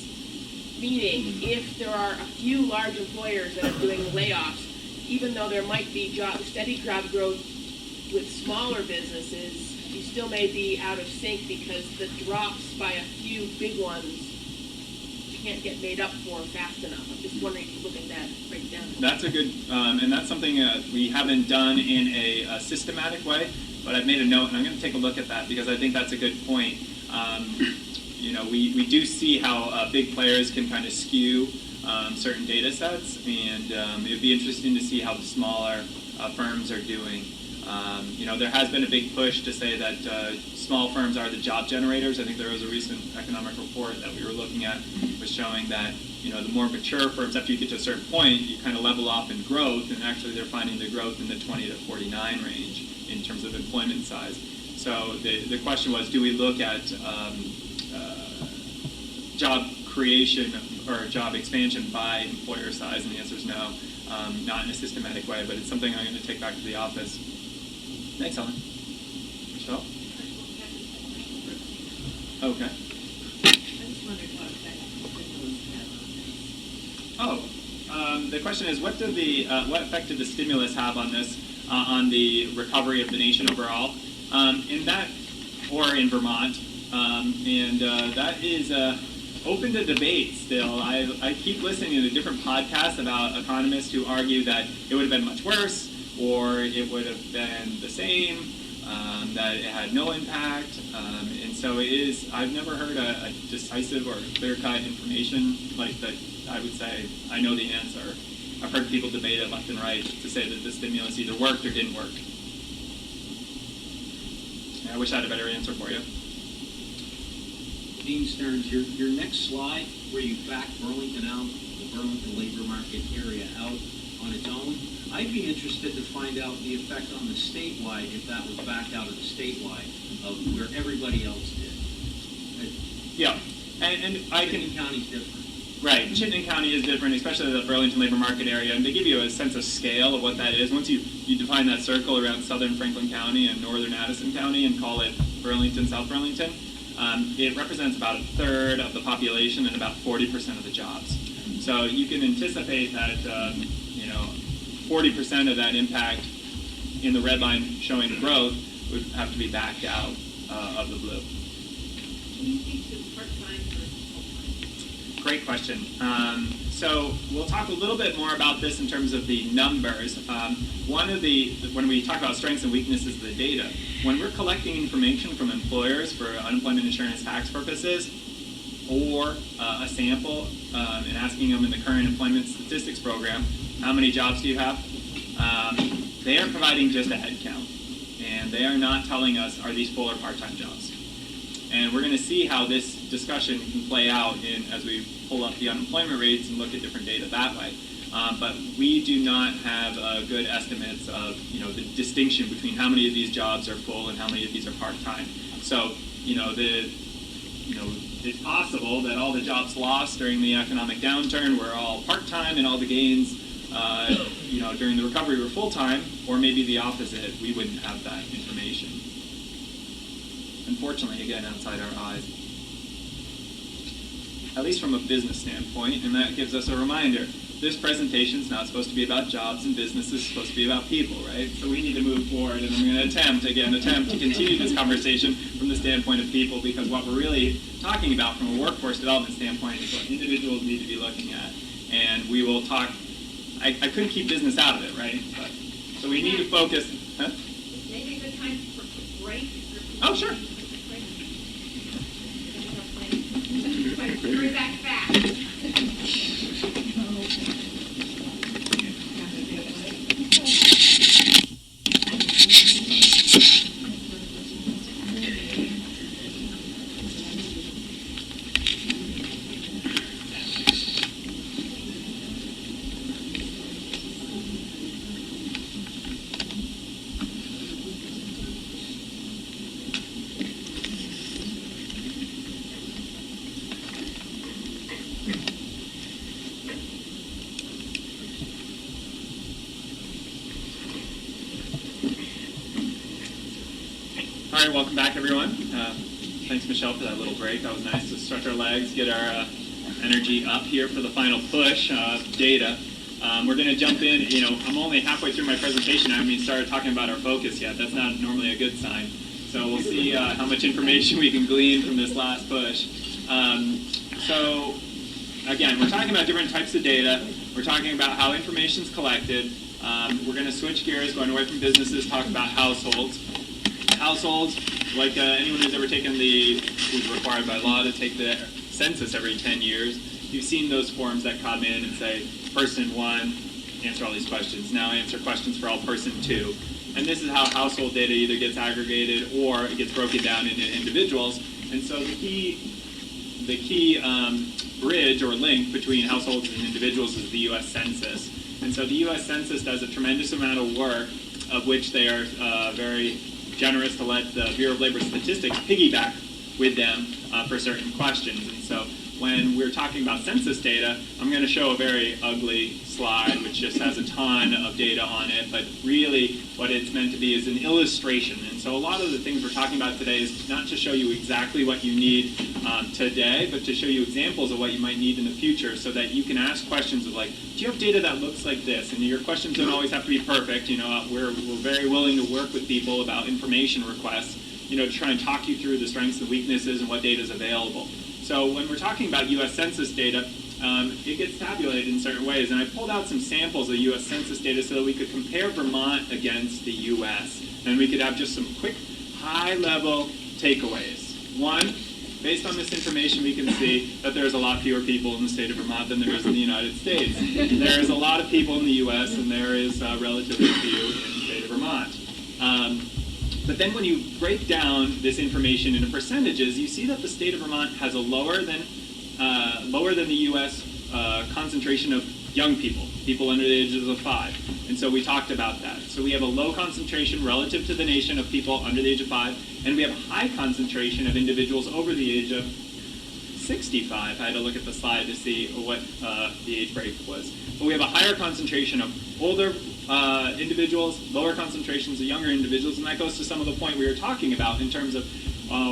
Meaning, if there are a few large employers that are doing layoffs, even though there might be steady job growth with smaller businesses, you still may be out of sync because the drops by a few big ones can't get made up for fast enough. I'm just wondering if you look at that breakdown. That's a good, and that's something we haven't done in a systematic way, but I've made a note, and I'm going to take a look at that because I think that's a good point. We do see how big players can kind of skew certain data sets, and it would be interesting to see how the smaller firms are doing. There has been a big push to say that small firms are the job generators. I think there was a recent economic report that we were looking at was showing that, the more mature firms, after you get to a certain point, you kind of level off in growth, and actually they're finding the growth in the 20 to 49 range in terms of employment size. So the question was, do we look at job creation or job expansion by employer size? And the answer is no, not in a systematic way, but it's something I'm going to take back to the office. Thanks, Ellen. Michelle? Okay. The question is, what effect did the stimulus have on this, on the recovery of the nation overall? In that, or in Vermont, and that is open to debate still. I keep listening to different podcasts about economists who argue that it would have been much worse, or it would have been the same, that it had no impact, and so it is. I've never heard a decisive or clear-cut information like that. I would say I know the answer. I've heard people debate it left and right to say that the stimulus either worked or didn't work. I wish I had a better answer for you. Dean Stearns, your next slide, where you back Burlington out, the Burlington labor market area out on its own, I'd be interested to find out the effect on the statewide, if that was backed out of the statewide, of where everybody else did. Yeah, and I can... Chittenden County's different. Right, Chittenden County is different, especially the Burlington labor market area, and they give you a sense of scale of what that is. Once you define that circle around southern Franklin County and northern Addison County and call it Burlington, South Burlington, it represents about a third of the population and about 40% of the jobs. So you can anticipate that, 40% of that impact in the red line showing growth would have to be backed out of the blue. Can you speak to part-time versus full-time? Great question. So we'll talk a little bit more about this in terms of the numbers. When we talk about strengths and weaknesses of the data, when we're collecting information from employers for unemployment insurance tax purposes, or a sample and asking them in the current employment statistics program, how many jobs do you have? They are providing just a head count, and they are not telling us, are these full or part-time jobs? And we're going to see how this discussion can play out as we pull up the unemployment rates and look at different data that way. But we do not have good estimates of the distinction between how many of these jobs are full and how many of these are part-time. So it's possible that all the jobs lost during the economic downturn were all part-time, and all the gains during the recovery were full-time, or maybe the opposite. We wouldn't have that information. Unfortunately, again, outside our eyes. At least from a business standpoint, and that gives us a reminder. This presentation is not supposed to be about jobs and businesses, it's supposed to be about people, right? So we need to move forward, and I'm going to attempt to continue this conversation from the standpoint of people, because what we're really talking about from a workforce development standpoint is what individuals need to be looking at. And we will talk, I couldn't keep business out of it, right? So we need to focus. Huh? Maybe a good time for a break. Oh, sure. Hurry back fast. All right, welcome back, everyone. Thanks, Michelle, for that little break. That was nice to stretch our legs, get our energy up here for the final push of data. We're going to jump in. I'm only halfway through my presentation. I haven't even started talking about our focus yet. That's not normally a good sign. So we'll see how much information we can glean from this last push. So, again, we're talking about different types of data. We're talking about how information is collected. We're going to switch gears, going away from businesses, talk about households. Households, like anyone who's ever taken who's required by law to take the census every 10 years, you've seen those forms that come in and say, person 1, answer all these questions. Now answer questions for all person 2. And this is how household data either gets aggregated or it gets broken down into individuals. And so the key bridge or link between households and individuals is the U.S. Census. And so the U.S. Census does a tremendous amount of work, of which they are very generous to let the Bureau of Labor Statistics piggyback with them for certain questions. And so when we're talking about census data, I'm going to show a very ugly slide which just has a ton of data on it, but really what it's meant to be is an illustration. And so a lot of the things we're talking about today is not to show you exactly what you need today, but to show you examples of what you might need in the future so that you can ask questions of like, do you have data that looks like this? And your questions don't always have to be perfect. We're very willing to work with people about information requests, to try and talk you through the strengths and weaknesses and what data is available. So when we're talking about U.S. Census data, it gets tabulated in certain ways. And I pulled out some samples of U.S. Census data so that we could compare Vermont against the U.S. And we could have just some quick, high-level takeaways. One, based on this information, we can see that there's a lot fewer people in the state of Vermont than there is in the United States. There is a lot of people in the U.S., and there is relatively few in the state of Vermont. But then when you break down this information into percentages, you see that the state of Vermont has a lower than the U.S. Concentration of young people. people under the ages of 5. And so we talked about that. So we have a low concentration relative to the nation of people under the age of 5, and we have a high concentration of individuals over the age of 65. I had to look at the slide to see what the age break was. But we have a higher concentration of older individuals, lower concentrations of younger individuals, and that goes to some of the point we were talking about in terms of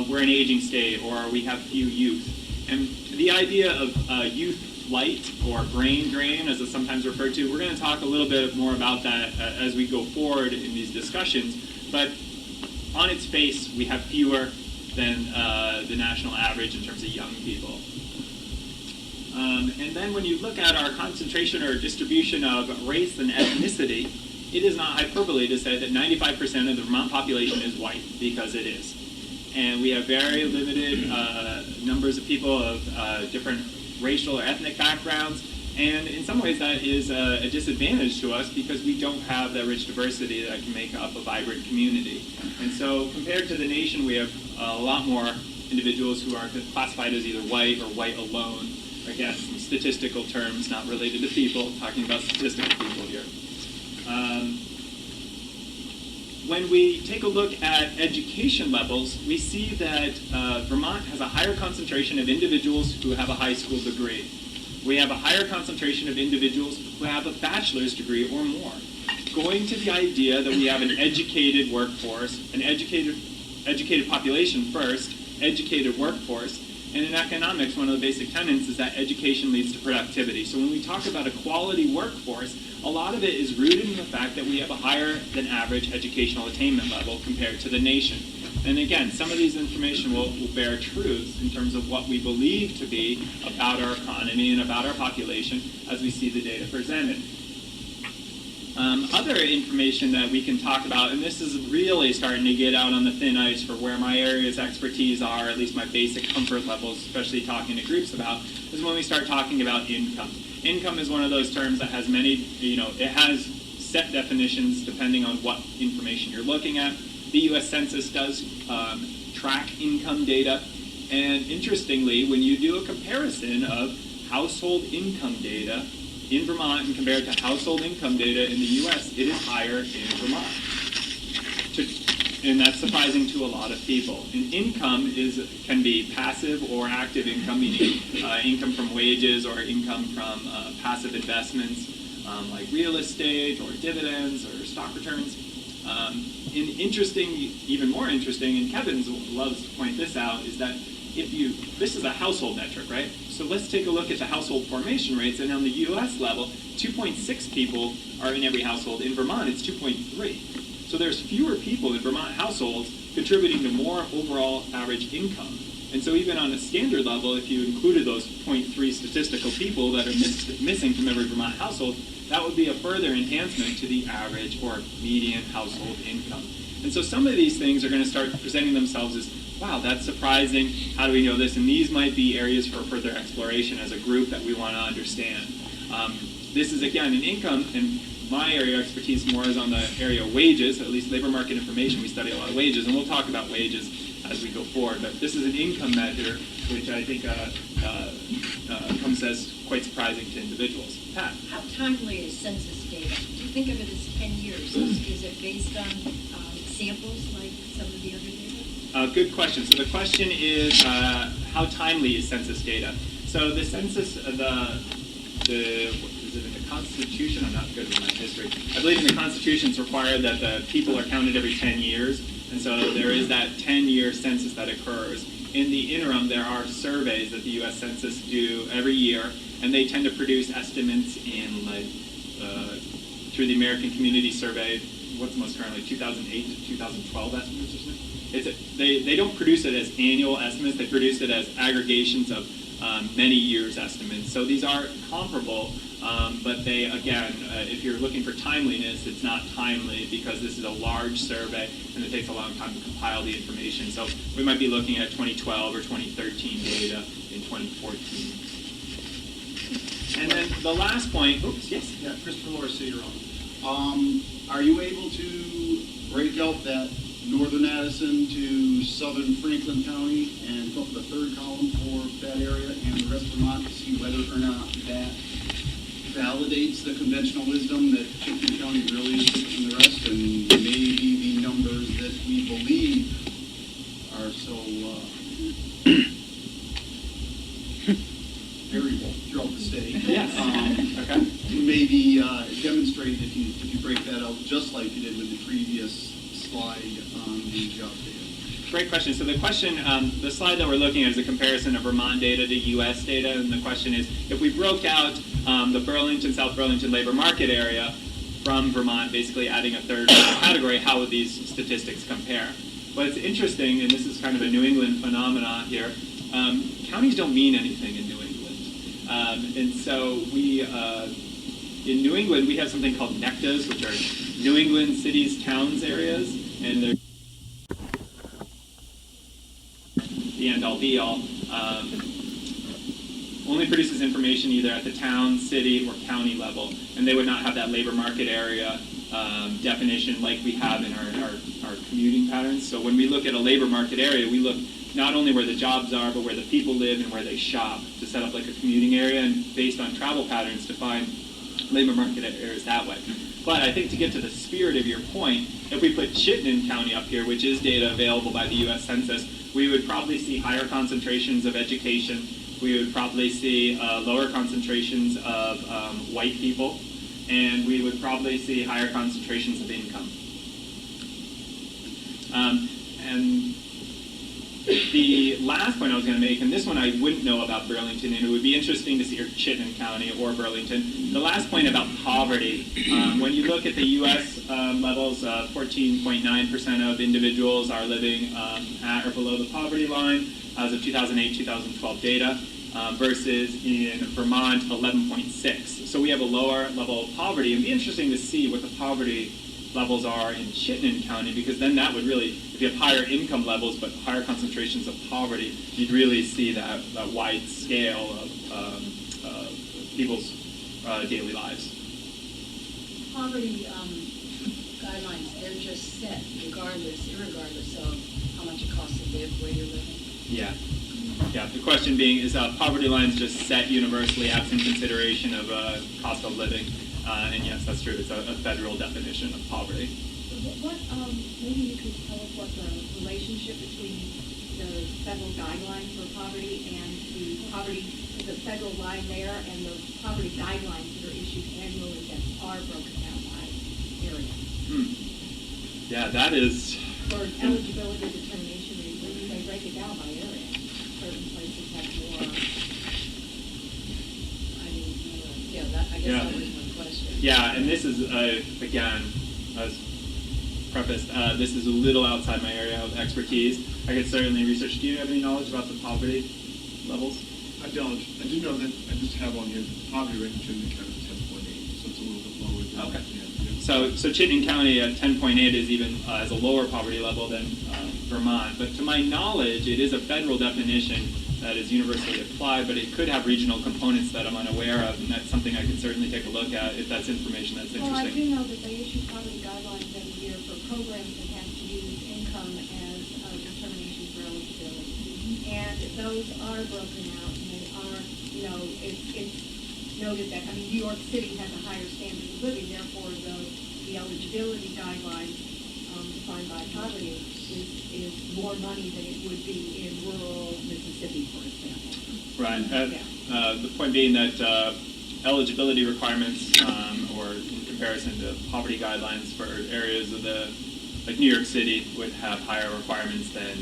we're an aging state or we have few youth. And the idea of youth flight or brain drain, as it's sometimes referred to, we're going to talk a little bit more about that as we go forward in these discussions. But on its face, we have fewer than the national average in terms of young people. And then when you look at our concentration or distribution of race and ethnicity, it is not hyperbole to say that 95% of the Vermont population is white, because it is. And we have very limited numbers of people of different racial or ethnic backgrounds, and in some ways that is a disadvantage to us because we don't have that rich diversity that can make up a vibrant community. And so compared to the nation, we have a lot more individuals who are classified as either white or white alone. Again, some statistical terms not related to people, talking about statistical people here. When we take a look at education levels, we see that Vermont has a higher concentration of individuals who have a high school degree. We have a higher concentration of individuals who have a bachelor's degree or more. Going to the idea that we have an educated workforce, an educated population first, educated workforce, and in economics, one of the basic tenets is that education leads to productivity. So when we talk about a quality workforce, a lot of it is rooted in the fact that we have a higher than average educational attainment level compared to the nation. And again, some of these information will bear truth in terms of what we believe to be about our economy and about our population as we see the data presented. Other information that we can talk about, and this is really starting to get out on the thin ice for where my areas of expertise are, at least my basic comfort levels, especially talking to groups about, is when we start talking about income. Income is one of those terms that has many, it has set definitions depending on what information you're looking at. The U.S. Census does track income data, and interestingly, when you do a comparison of household income data in Vermont and compared to household income data in the U.S., it is higher in Vermont. And that's surprising to a lot of people. And income can be passive or active income, meaning income from wages or income from passive investments like real estate or dividends or stock returns. And even more interesting, and Kevin loves to point this out, is that this is a household metric, right? So let's take a look at the household formation rates, and on the U.S. level, 2.6 people are in every household. In Vermont, it's 2.3. So there's fewer people in Vermont households contributing to more overall average income. And so even on a standard level, if you included those 0.3 statistical people that are missing from every Vermont household, that would be a further enhancement to the average or median household income. And so some of these things are going to start presenting themselves as, wow, that's surprising. How do we know this? And these might be areas for further exploration as a group that we want to understand. This is, again, an income, and my area of expertise more is on the area of wages, at least labor market information. We study a lot of wages, and we'll talk about wages as we go forward. But this is an income measure, which I think comes as quite surprising to individuals. Pat? How timely is census data? Do you think of it as 10 years? Is it based on samples like some of the other data? Good question. So the question is, how timely is census data? So the census, is it in the Constitution? I'm not good with my history. I believe in the Constitution it's required that the people are counted every 10 years. And so there is that 10-year census that occurs. In the interim, there are surveys that the U.S. Census do every year, and they tend to produce estimates in through the American Community Survey. What's most currently 2008 to 2012 estimates or something? They don't produce it as annual estimates. They produce it as aggregations of many years estimates. So these are comparable, but they, again, if you're looking for timeliness, it's not timely because this is a large survey and it takes a long time to compile the information. So we might be looking at 2012 or 2013 data in 2014. And then the last point, oops, yes? Yeah, Christopher Laura Cedron. Are you able to break out that northern Addison to southern Franklin County and go up the third column for that area and the rest of Vermont to see whether or not that validates the conventional wisdom that Chittenden County really is different from the rest, and maybe the numbers that we believe are so variable throughout the state. Yes. Okay. Maybe demonstrate if you break that out, just like you did with the previous slide on the job data. Great question. So the question, the slide that we're looking at is a comparison of Vermont data to U.S. data, and the question is, if we broke out the Burlington, South Burlington labor market area from Vermont, basically adding a third category, how would these statistics compare? What's interesting, and this is kind of a New England phenomenon here, counties don't mean anything in New England. And so we, in New England, we have something called NECTAs, which are New England cities, towns areas, and they're the end-all be-all, only produces information either at the town, city, or county level, and they would not have that labor market area definition like we have in our commuting patterns. So when we look at a labor market area, we look not only where the jobs are, but where the people live and where they shop to set up like a commuting area, and based on travel patterns to find labor market areas that way. But I think to get to the spirit of your point, if we put Chittenden County up here, which is data available by the U.S. Census, we would probably see higher concentrations of education. We would probably see lower concentrations of white people, and we would probably see higher concentrations of income. And the last point I was going to make, and this one I wouldn't know about Burlington, and it would be interesting to see, or Chittenden County or Burlington. The last point about poverty, when you look at the U.S. Levels, 14.9% of individuals are living at or below the poverty line as of 2008-2012 data, versus in Vermont, 11.6. So we have a lower level of poverty. It'd be interesting to see what the poverty levels are in Chittenden County, because then that would really, if you have higher income levels but higher concentrations of poverty, you'd really see that wide scale of people's daily lives. Poverty guidelines, they're just set irregardless of how much it costs to live where you're living. Yeah. Yeah, the question being, is poverty lines just set universally absent consideration of cost of living? And yes, that's true. It's a federal definition of poverty. What, maybe you could tell us what the relationship between the federal guidelines for poverty and the federal line there, and the poverty guidelines that are issued annually that are broken down by area? Yeah, that is... For eligibility determination, they break it down by area. Certain places have more, I guess that was my question. Yeah, and this is, again, as prefaced, this is a little outside my area of expertise. I could certainly research. Do you have any knowledge about the poverty levels? I don't. I do know that I just have on here the poverty rate in Chittenden County is 10.8, so it's a little bit lower than Okay. Yeah. So Chittenden County at 10.8 is even has a lower poverty level than Vermont. But to my knowledge, it is a federal definition that is universally applied, but it could have regional components that I'm unaware of, and that's something I could certainly take a look at if that's information that's interesting. Well, I do know that they issue poverty guidelines every year for programs that have to use income as a determination for eligibility. And those are broken out, and they are, it's noted that, New York City has a higher standard of living, therefore the eligibility guidelines defined by poverty is more money than it would be in rural Mississippi, for example. Right. The point being that eligibility requirements, or in comparison to poverty guidelines for areas of like New York City, would have higher requirements than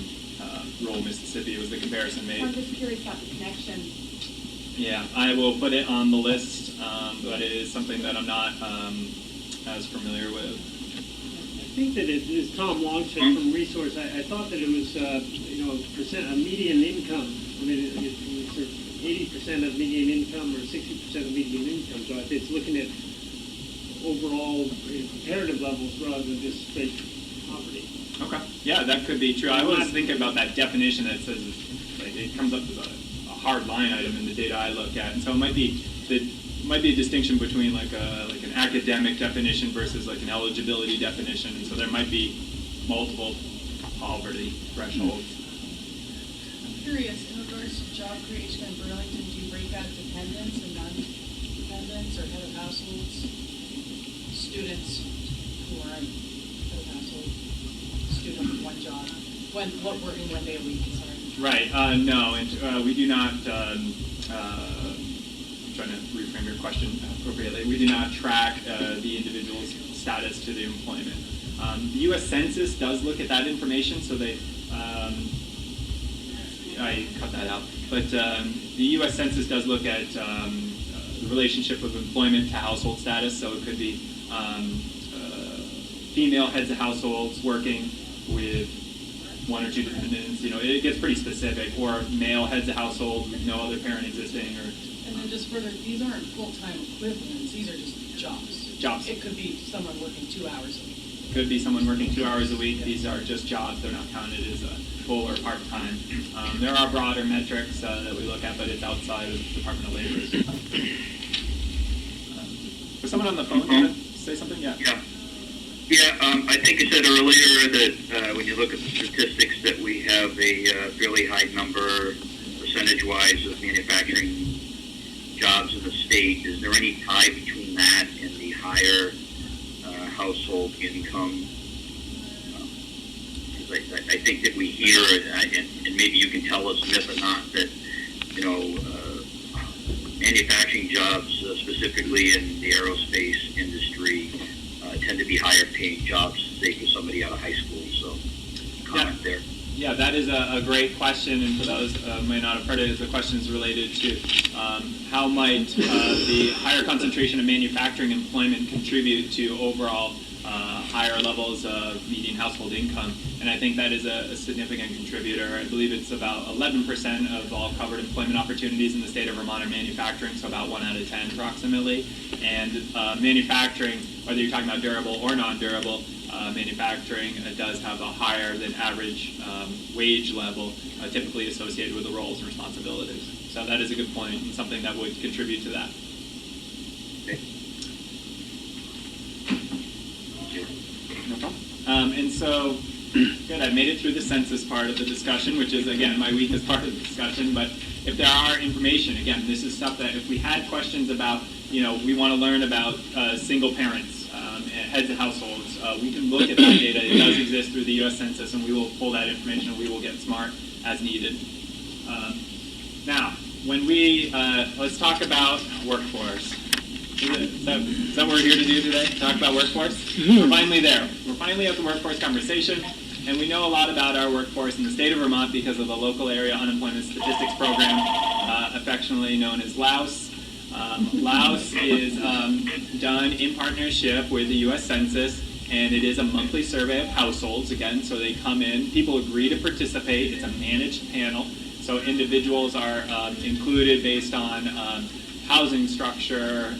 rural Mississippi, was the comparison made. I'm just curious about the connection. Yeah, I will put it on the list, but it is something that I'm not as familiar with. I think that it is Tom Longship from Resource. I thought that it was, a median income. It's 80% of median income or 60% of median income. So it's looking at overall comparative levels rather than just straight poverty. Okay. Yeah, that could be true. I was thinking about that definition that says it comes up as a hard line item in the data I look at, and so it might be a distinction between like an academic definition versus like an eligibility definition, and so there might be multiple poverty thresholds. I'm curious, in regards to job creation in Burlington, do you break out dependents and superintendents or head of households, students who aren't head of household, student with one job, working 1 day a week, sorry. Right, no, and we do not, I'm trying to reframe your question appropriately, we do not track the individual's status to the employment. The U.S. Census does look at that information, so they, I cut that out, but the U.S. Census does look at the relationship of employment to household status, so it could be female heads of households working with 1 or 2 dependents, it gets pretty specific, or male heads of household with no other parent existing, or... And then just further, these aren't full-time equivalents, these are just jobs. Jobs. It could be someone working 2 hours a week. Could be someone working 2 hours a week. These are just jobs. They're not counted as full or part-time. There are broader metrics that we look at, but it's outside of the Department of Labor. Was someone on the phone going to say something? Yeah. Yeah, I think I said earlier that when you look at the statistics that we have a fairly high number, percentage-wise, of manufacturing jobs in the state. Is there any tie between that and the higher household income? Because I think that we hear, and maybe you can tell us myth or not, that, manufacturing jobs, specifically in the aerospace industry, tend to be higher paying jobs, say, for somebody out of high school. So, comment there. Yeah, that is a great question, and for those who may not have heard it, the question is related to how might the higher concentration of manufacturing employment contribute to overall higher levels of median household income, and I think that is a significant contributor. I believe it's about 11% of all covered employment opportunities in the state of Vermont are manufacturing, so about 1 out of 10 approximately, and manufacturing, whether you're talking about durable or non-durable, manufacturing does have a higher than average wage level typically associated with the roles and responsibilities. So that is a good point and something that would contribute to that. No problem. And so, good, I made it through the census part of the discussion, which is, again, my weakest part of the discussion, but if there are information, again, this is stuff that if we had questions about, we want to learn about single parents, heads of households, we can look at that data. It does exist through the U.S. Census, and we will pull that information, and we will get smart as needed. Now, when we, let's talk about workforce. Is that what we're here to do today? Talk about workforce? We're finally there. We're finally at the workforce conversation, and we know a lot about our workforce in the state of Vermont because of the local area unemployment statistics program, affectionately known as LAUS. LAUS is done in partnership with the U.S. Census, and it is a monthly survey of households, again, so they come in, people agree to participate, it's a managed panel, so individuals are included based on housing structure,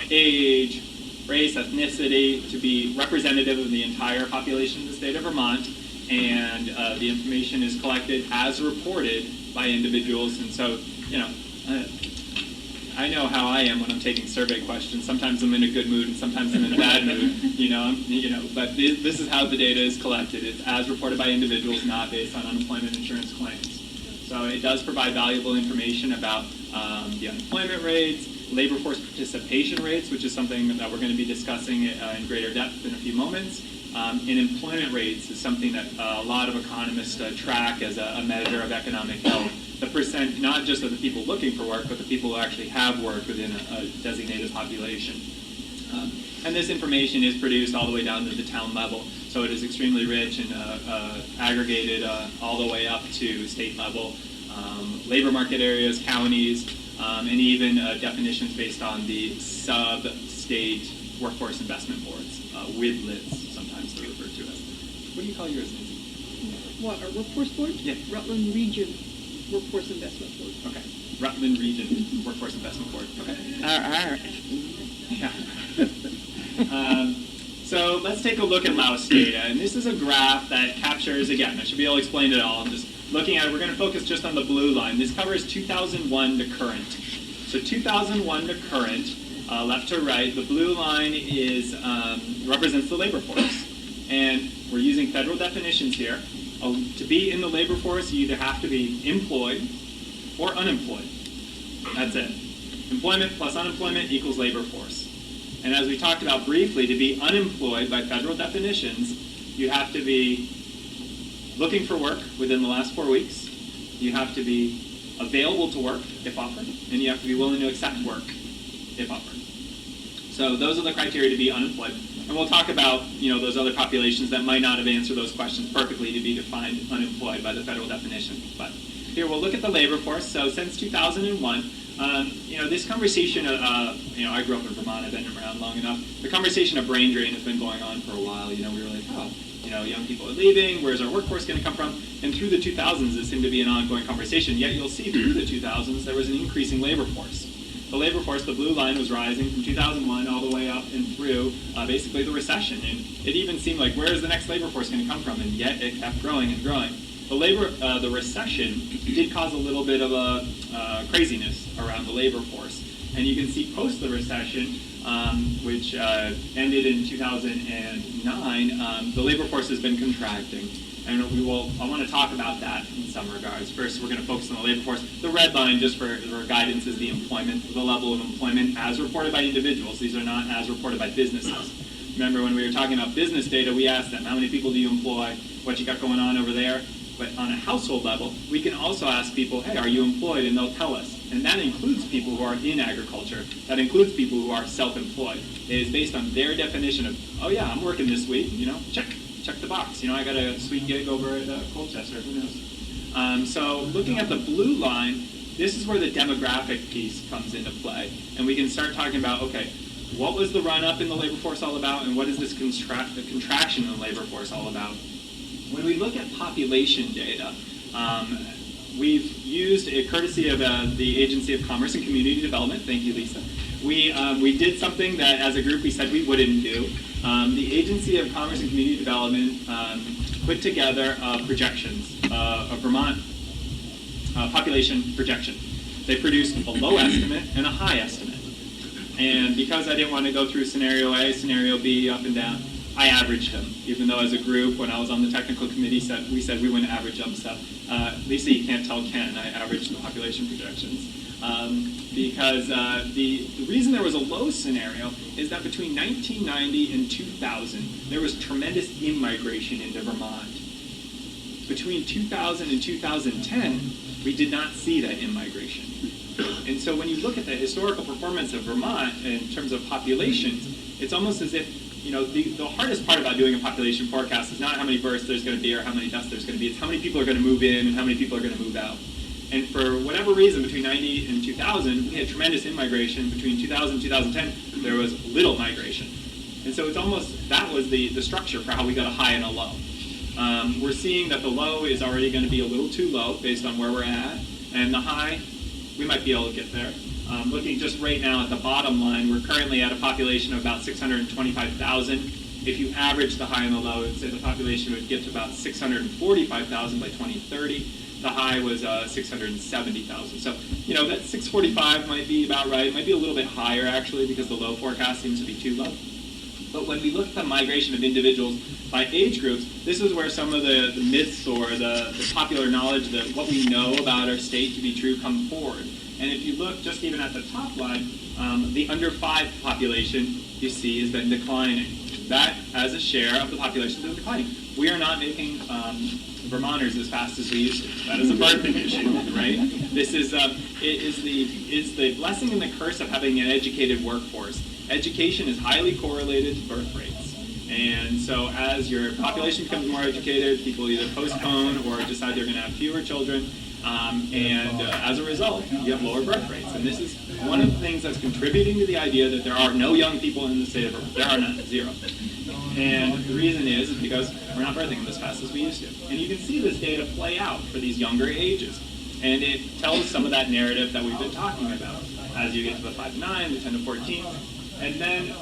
age, race, ethnicity, to be representative of the entire population of the state of Vermont, and the information is collected as reported by individuals, and so, I know how I am when I'm taking survey questions. Sometimes I'm in a good mood and sometimes I'm in a bad mood, but this is how the data is collected. It's as reported by individuals, not based on unemployment insurance claims. So it does provide valuable information about the unemployment rates, labor force participation rates, which is something that we're going to be discussing in greater depth in a few moments. And employment rates is something that a lot of economists track as a measure of economic health. The percent, not just of the people looking for work, but the people who actually have work within a designated population. And this information is produced all the way down to the town level. So it is extremely rich and aggregated all the way up to state level, labor market areas, counties, and even definitions based on the sub-state workforce investment boards, WIDLITs, sometimes they're referred to as. What do you call yours, Nancy? What, our workforce board? Yeah. Rutland Region Workforce Investment Board. Okay. Rutland Region Workforce Investment Board. Okay. Yeah. So let's take a look at LAUS data. And this is a graph that captures, again, I should be able to explain it all. I'm just looking at it. We're going to focus just on the blue line. This covers 2001 to current. So 2001 to current, left to right, the blue line is represents the labor force. And we're using federal definitions here. To be in the labor force, you either have to be employed or unemployed. That's it. Employment plus unemployment equals labor force. And as we talked about briefly, to be unemployed by federal definitions, you have to be looking for work within the last 4 weeks. You have to be available to work if offered, and you have to be willing to accept work if offered. So those are the criteria to be unemployed. And we'll talk about, those other populations that might not have answered those questions perfectly to be defined unemployed by the federal definition. But here we'll look at the labor force. So since 2001, this conversation, I grew up in Vermont, I've been around long enough. The conversation of brain drain has been going on for a while. We were like, young people are leaving, where's our workforce going to come from? And through the 2000s, it seemed to be an ongoing conversation. Yet you'll see through the 2000s, there was an increasing labor force. The labor force, the blue line, was rising from 2001 all the way up and through basically the recession. And it even seemed like, where is the next labor force going to come from? And yet it kept growing and growing. The recession did cause a little bit of a craziness around the labor force. And you can see post the recession, which ended in 2009, the labor force has been contracting. And I want to talk about that in some regards. First, we're going to focus on the labor force. The red line, just for guidance, is the employment, the level of employment as reported by individuals. These are not as reported by businesses. Remember, when we were talking about business data, we asked them, how many people do you employ? What you got going on over there? But on a household level, we can also ask people, hey, are you employed? And they'll tell us. And that includes people who are in agriculture. That includes people who are self-employed. It is based on their definition of, oh yeah, I'm working this week, check the box. I got a sweet gig over at Colchester, who knows? So looking at the blue line, this is where the demographic piece comes into play. And we can start talking about, okay, what was the run-up in the labor force all about, and what is this contraction in the labor force all about? When we look at population data, we've used a courtesy of the Agency of Commerce and Community Development. Thank you, Lisa. We did something that, as a group, we said we wouldn't do. The Agency of Commerce and Community Development put together projections, a Vermont population projection. They produced a low estimate and a high estimate. And because I didn't want to go through scenario A, scenario B, up and down, I averaged them, even though as a group, when I was on the technical committee, we said we wouldn't average them. So Lisa, you can't tell Ken, I averaged the population projections. Because the reason there was a low scenario is that between 1990 and 2000, there was tremendous in-migration into Vermont. Between 2000 and 2010, we did not see that in-migration. And so when you look at the historical performance of Vermont in terms of populations, it's almost as if, the hardest part about doing a population forecast is not how many births there's going to be or how many deaths there's going to be. It's how many people are going to move in and how many people are going to move out. And for whatever reason, between 90 and 2000, we had tremendous in-migration. Between 2000 and 2010, there was little migration. And so it's almost, that was the structure for how we got a high and a low. We're seeing that the low is already going to be a little too low based on where we're at. And the high, we might be able to get there. Looking just right now at the bottom line, we're currently at a population of about 625,000. If you average the high and the low, it'd say the population would get to about 645,000 by 2030. The high was 670,000. So, that 645 might be about right. It might be a little bit higher, actually, because the low forecast seems to be too low. But when we look at the migration of individuals by age groups, this is where some of the myths or the popular knowledge, what we know about our state to be true, come forward. And if you look just even at the top line, the under 5 population, you see, has been declining. That, as a share of the population, is declining. We are not making Vermonters as fast as we used to. That is a birthing issue, right? This is it's the blessing and the curse of having an educated workforce. Education is highly correlated to birth rates. And so as your population becomes more educated, people either postpone or decide they're going to have fewer children. As a result, you have lower birth rates. And this is one of the things that's contributing to the idea that there are no young people in the state of Vermont. There are none, 0. And the reason is because we're not birthing them as fast as we used to. And you can see this data play out for these younger ages. And it tells some of that narrative that we've been talking about as you get to the 5 to 9, the 10 to 14. And then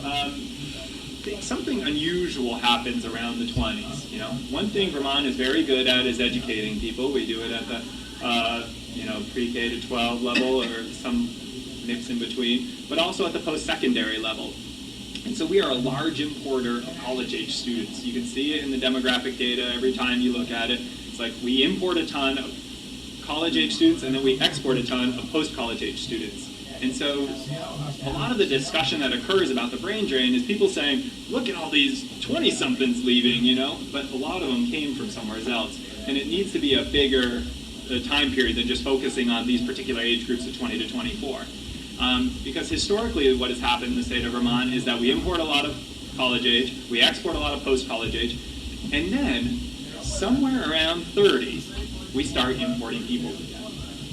something unusual happens around the 20s. One thing Vermont is very good at is educating people. We do it at the pre-K to 12 level or some mix in between, but also at the post-secondary level. And so we are a large importer of college-age students. You can see it in the demographic data every time you look at it. It's like we import a ton of college-age students and then we export a ton of post-college-age students. And so a lot of the discussion that occurs about the brain drain is people saying, look at all these 20-somethings leaving, you know, but a lot of them came from somewhere else. And it needs to be a bigger time period than just focusing on these particular age groups of 20 to 24. Because historically what has happened in the state of Vermont is that we import a lot of college age, we export a lot of post-college age, and then somewhere around 30, we start importing people again.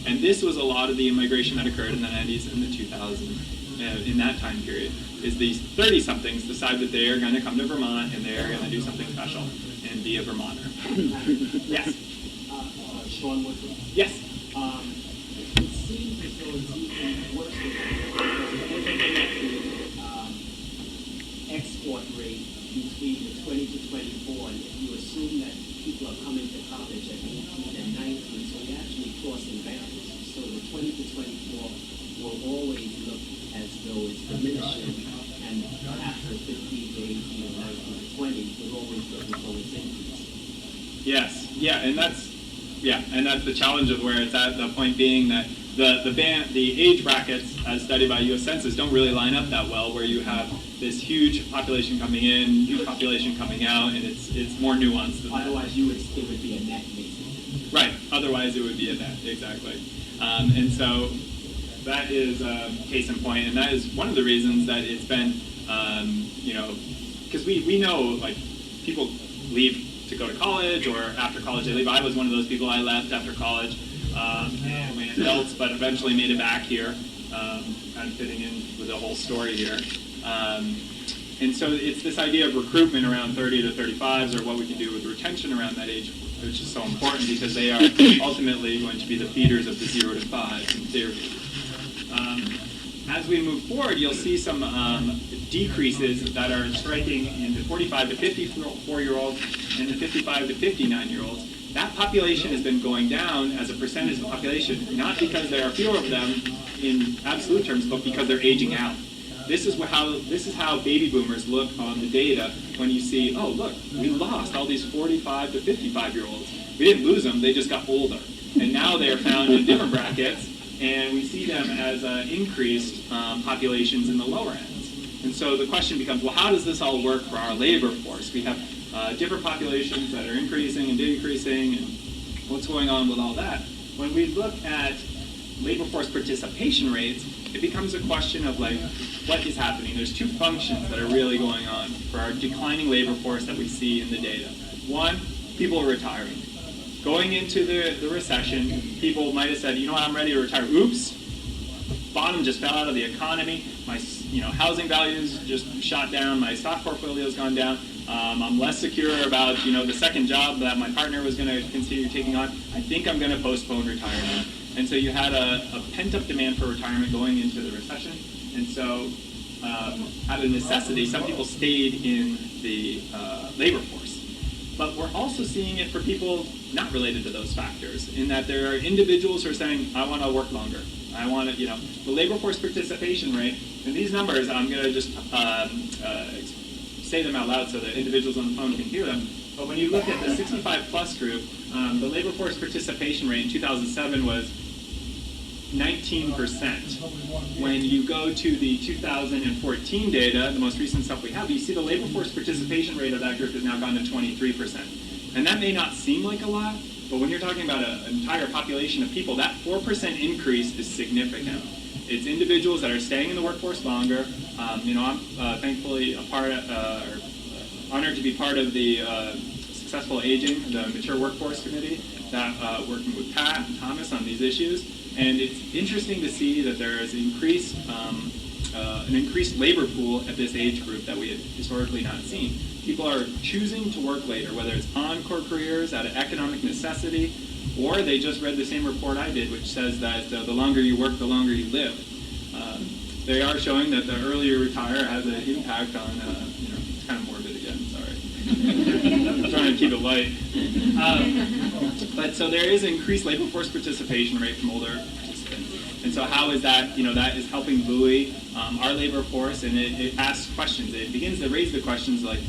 And this was a lot of the immigration that occurred in the 90s and the 2000s, in that time period, is these 30-somethings decide that they are going to come to Vermont and they are going to do something special and be a Vermonter. Yes? Sean Woodruff. Yes? It seems as though it's even worse because we're looking at the export rate between the 20 to 24, and if you assume that people are coming to college at 18 and 19, so you're actually crossing boundaries. So the 20 to 24 will always look as though it's diminishing, and after 15 to 18 or 19 to 20, will always look as though it's increasing. Yes. Yeah, and that's the challenge of where it's at. The point being that the age brackets, as studied by U.S. Census, don't really line up that well. Where you have this huge population coming in, huge population coming out, and it's more nuanced than that. Otherwise, it would be a net, basically. Right. Otherwise, it would be a net. Exactly. And so that is case in point, and that is one of the reasons that it's been, because we know like people leave to go to college, or after college they leave. I was one of those people. I left after college, and went adults, but eventually made it back here, kind of fitting in with the whole story here. And so it's this idea of recruitment around 30 to 35s, or what we can do with retention around that age, which is so important because they are ultimately going to be the feeders of the 0 to 5 in theory. As we move forward, you'll see some decreases that are striking in the 45 to 54-year-olds and the 55 to 59-year-olds. That population has been going down as a percentage of the population, not because there are fewer of them in absolute terms, but because they're aging out. This is how baby boomers look on the data when you see, oh, look, we lost all these 45 to 55-year-olds. We didn't lose them, they just got older. And now they are found in different brackets, and we see them as increased populations in the lower ends. And so the question becomes, well, how does this all work for our labor force? We have different populations that are increasing and decreasing, and what's going on with all that? When we look at labor force participation rates, it becomes a question of like, what is happening? There's two functions that are really going on for our declining labor force that we see in the data. One, people are retiring. Going into the recession, people might have said, you know what, I'm ready to retire. Oops, bottom just fell out of the economy. My housing values just shot down. My stock portfolio's gone down. I'm less secure about the second job that my partner was going to consider taking on. I think I'm going to postpone retirement. And so you had a pent-up demand for retirement going into the recession. And so out of necessity, some people stayed in the labor force. But we're also seeing it for people not related to those factors, in that there are individuals who are saying, I want to work longer. I want to, the labor force participation rate, and these numbers, I'm going to just say them out loud so that individuals on the phone can hear them. But when you look at the 65 plus group, the labor force participation rate in 2007 was 19%. When you go to the 2014 data, the most recent stuff we have, you see the labor force participation rate of that group has now gone to 23%. And that may not seem like a lot, but when you're talking about an entire population of people, that 4% increase is significant. It's individuals that are staying in the workforce longer. I'm thankfully honored to be part of the Successful Aging, the Mature Workforce Committee, that working with Pat and Thomas on these issues. And it's interesting to see that there is an increased labor pool at this age group that we had historically not seen. People are choosing to work later, whether it's encore careers out of economic necessity, or they just read the same report I did, which says that the longer you work, the longer you live. They are showing that the earlier you retire has an impact on, it's kind of morbid again, sorry. I'm trying to keep it light. But so there is an increased labor force participation rate from older participants. And so how is that, that is helping buoy our labor force, and it asks questions. It begins to raise the questions like,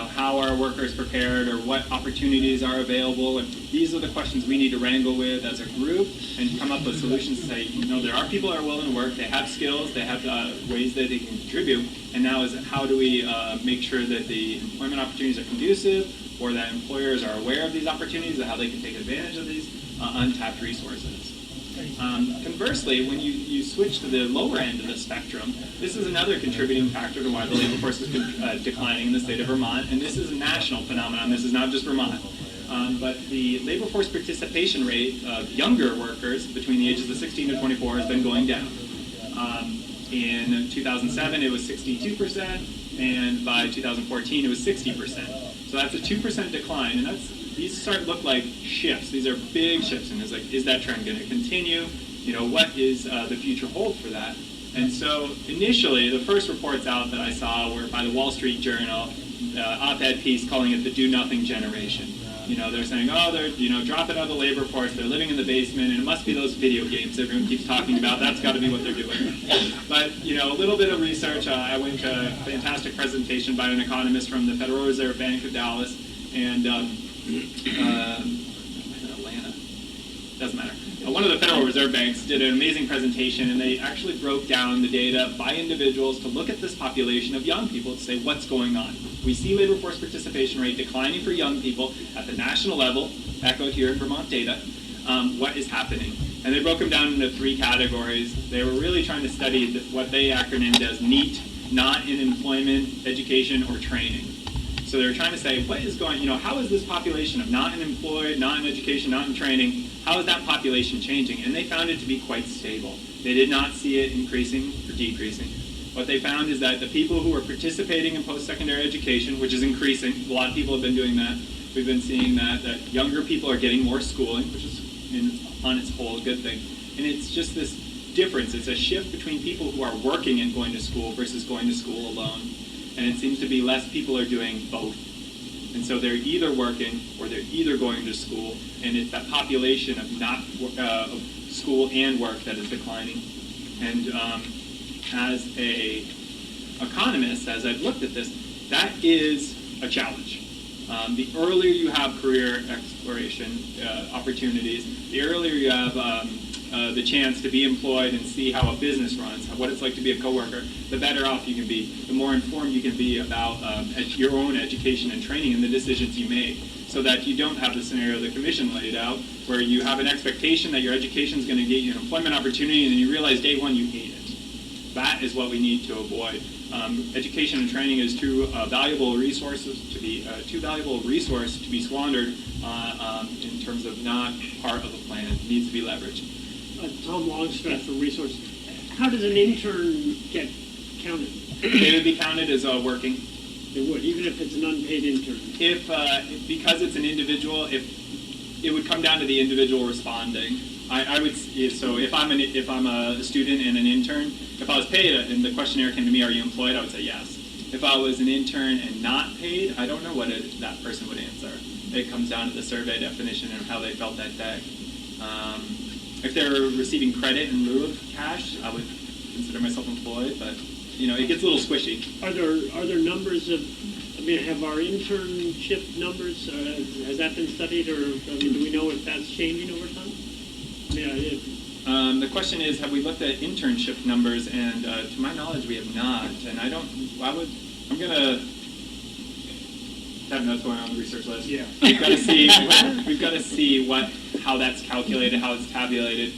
how are workers prepared, or what opportunities are available? And these are the questions we need to wrangle with as a group and come up with solutions to say, there are people that are willing to work, they have skills, they have ways that they can contribute, and now is how do we make sure that the employment opportunities are conducive, or that employers are aware of these opportunities and how they can take advantage of these untapped resources. Conversely, when you switch to the lower end of the spectrum, this is another contributing factor to why the labor force is declining in the state of Vermont, and this is a national phenomenon. This is not just Vermont. But the labor force participation rate of younger workers between the ages of 16 to 24 has been going down. In 2007, it was 62%, and by 2014, it was 60%. So that's a 2% decline, and these start to look like shifts. These are big shifts, and it's like, is that trend going to continue? What is the future hold for that? And so initially, the first reports out that I saw were by the Wall Street Journal, op-ed piece calling it the do-nothing generation. They're saying, they're, dropping out of the labor force, they're living in the basement, and it must be those video games everyone keeps talking about. That's got to be what they're doing. But, a little bit of research. I went to a fantastic presentation by an economist from the Federal Reserve Bank of Dallas, and Atlanta, doesn't matter. One of the Federal Reserve Banks did an amazing presentation, and they actually broke down the data by individuals to look at this population of young people to say what's going on. We see labor force participation rate declining for young people at the national level, echoed here in Vermont data. What is happening? And they broke them down into 3 categories. They were really trying to study what they acronymed as NEAT, not in employment, education, or training. So they were trying to say, what is going, how is this population of not in employed, not in education, not in training, how is that population changing? And they found it to be quite stable. They did not see it increasing or decreasing. What they found is that the people who are participating in post-secondary education, which is increasing, a lot of people have been doing that. We've been seeing that younger people are getting more schooling, which is on its whole a good thing. And it's just this difference. It's a shift between people who are working and going to school versus going to school alone. And it seems to be less people are doing both. And so they're either working or they're either going to school, and it's that population of not school and work that is declining. And as a economist, as I've looked at this, that is a challenge. The earlier you have career exploration opportunities, the earlier you have the chance to be employed and see how a business runs, what it's like to be a coworker, the better off you can be, the more informed you can be about your own education and training and the decisions you make, so that you don't have the scenario the commission laid out, where you have an expectation that your education is going to get you an employment opportunity, and then you realize day one you hate it. That is what we need to avoid. Education and training is too valuable resources to be too valuable a resource to be squandered in terms of not part of the plan. It needs to be leveraged. Tom Longstreth from Resource. How does an intern get counted? They would be counted as working. They would, even if it's an unpaid intern. If because it's an individual, if it would come down to the individual responding. I would, so if I'm a student and an intern, if I was paid and the questionnaire came to me, are you employed? I would say yes. If I was an intern and not paid, I don't know what that person would answer. It comes down to the survey definition and how they felt that day. If they're receiving credit in lieu of cash, I would consider myself employed, but it gets a little squishy. Are there numbers of, have our internship numbers, has that been studied, or do we know if that's changing over time? The question is, have we looked at internship numbers? And to my knowledge, we have not. And I'm going to have notes going on the research list. Yeah. We've got to see how that's calculated, how it's tabulated,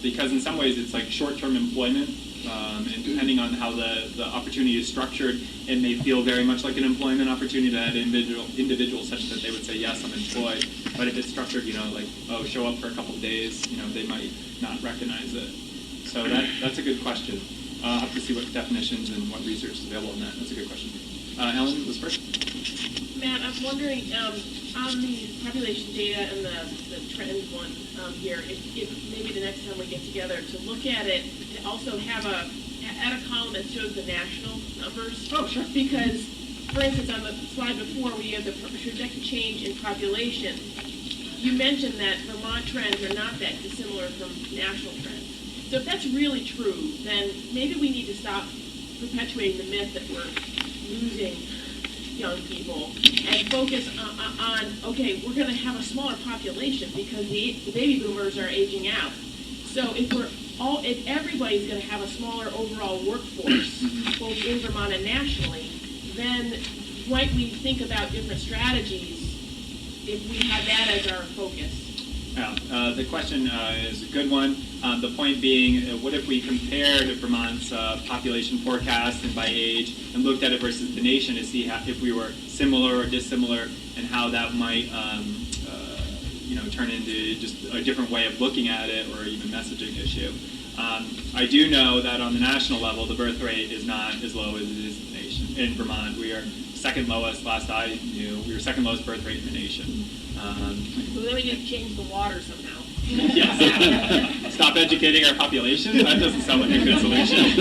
because in some ways it's like short-term employment, and depending on how the opportunity is structured, it may feel very much like an employment opportunity to that individual, such that they would say, yes, I'm employed. But if it's structured, like, oh, show up for a couple of days, they might not recognize it. So that's a good question. I'll have to see what definitions and what research is available on that. That's a good question. Ellen was first. Matt, I'm wondering, on the population data and the trend one here, if maybe the next time we get together to look at it, to also have add a column that shows the national numbers. Oh, sure. Because, for instance, on the slide before, we have the projected change in population. you mentioned that Vermont trends are not that dissimilar from national trends. So if that's really true, then maybe we need to stop perpetuating the myth that we're losing young people and focus on okay, we're going to have a smaller population because the baby boomers are aging out. So if everybody's going to have a smaller overall workforce, both in Vermont and nationally, then might we think about different strategies if we had that as our focus? Yeah, the question is a good one. The point being, what if we compared Vermont's population forecast and by age and looked at it versus the nation to see if we were similar or dissimilar and how that might turn into just a different way of looking at it or even messaging issue. I do know that on the national level, the birth rate is not as low as it is in the nation. In Vermont, we are second lowest, last I knew, we were second lowest birth rate in the nation. So then we need to change the water somehow. Yes. Stop educating our population? That doesn't sound like a good solution.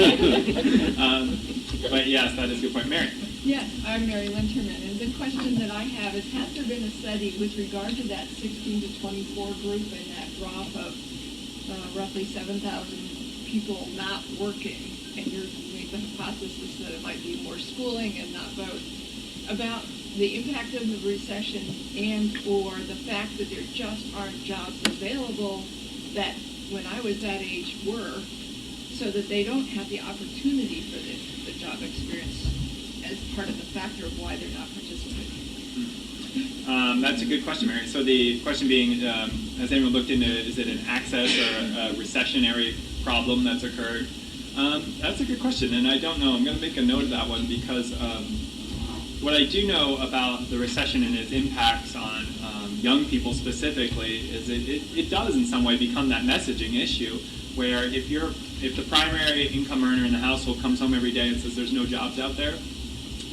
But yes, that is a good point. Mary? Yes, I'm Mary Winterman, and the question that I have is, has there been a study with regard to that 16 to 24 group and that drop of roughly 7,000 people not working, and you're made the hypothesis that it might be more schooling and not both, about the impact of the recession and or the fact that there just aren't jobs available that when I was that age were, so that they don't have the opportunity for the job experience as part of the factor of why they're not participating? That's a good question, Mary. So the question being, has anyone looked into, is it an access or a recessionary problem that's occurred? That's a good question, and I don't know. I'm going to make a note of that one because what I do know about the recession and its impacts on young people specifically is it does in some way become that messaging issue where if the primary income earner in the household comes home every day and says there's no jobs out there,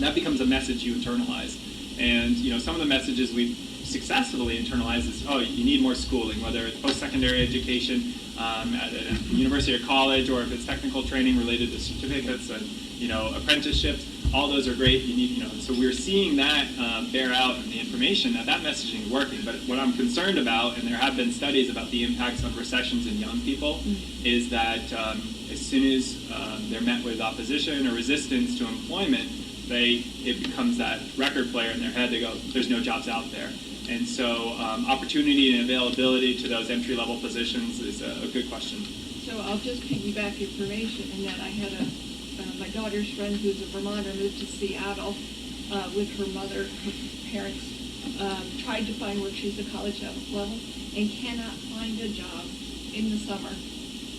that becomes a message you internalize. And some of the messages we've successfully internalized is, oh, you need more schooling, whether it's post-secondary education at a university or college, or if it's technical training related to certificates and apprenticeships. All those are great. You need, so we're seeing that bear out in the information that messaging is working. But what I'm concerned about, and there have been studies about the impacts of recessions in young people, is that as soon as they're met with opposition or resistance to employment, it becomes that record player in their head. They go, there's no jobs out there. And so opportunity and availability to those entry-level positions is a good question. So I'll just piggyback information in that I had my daughter's friend who's a Vermonter moved to Seattle with her mother. Her parents tried to find work. She's a college level and cannot find a job in the summer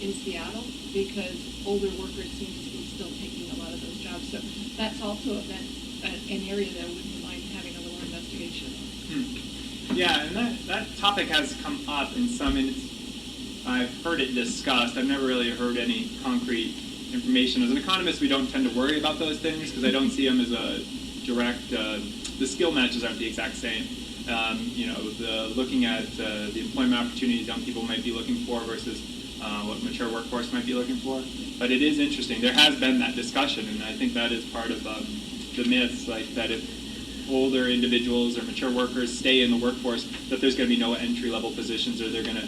in Seattle because older workers seem to be still taking a lot of those jobs. So that's also an area that I wouldn't mind having a little investigation on. Yeah, and that topic has come up in some, I've heard it discussed. I've never really heard any concrete information. As an economist, we don't tend to worry about those things because I don't see them as a direct, the skill matches aren't the exact same. Looking at the employment opportunities young people might be looking for versus what mature workforce might be looking for. But it is interesting. There has been that discussion, and I think that is part of the myths, like that if older individuals or mature workers stay in the workforce, that there's going to be no entry-level positions, or they're going to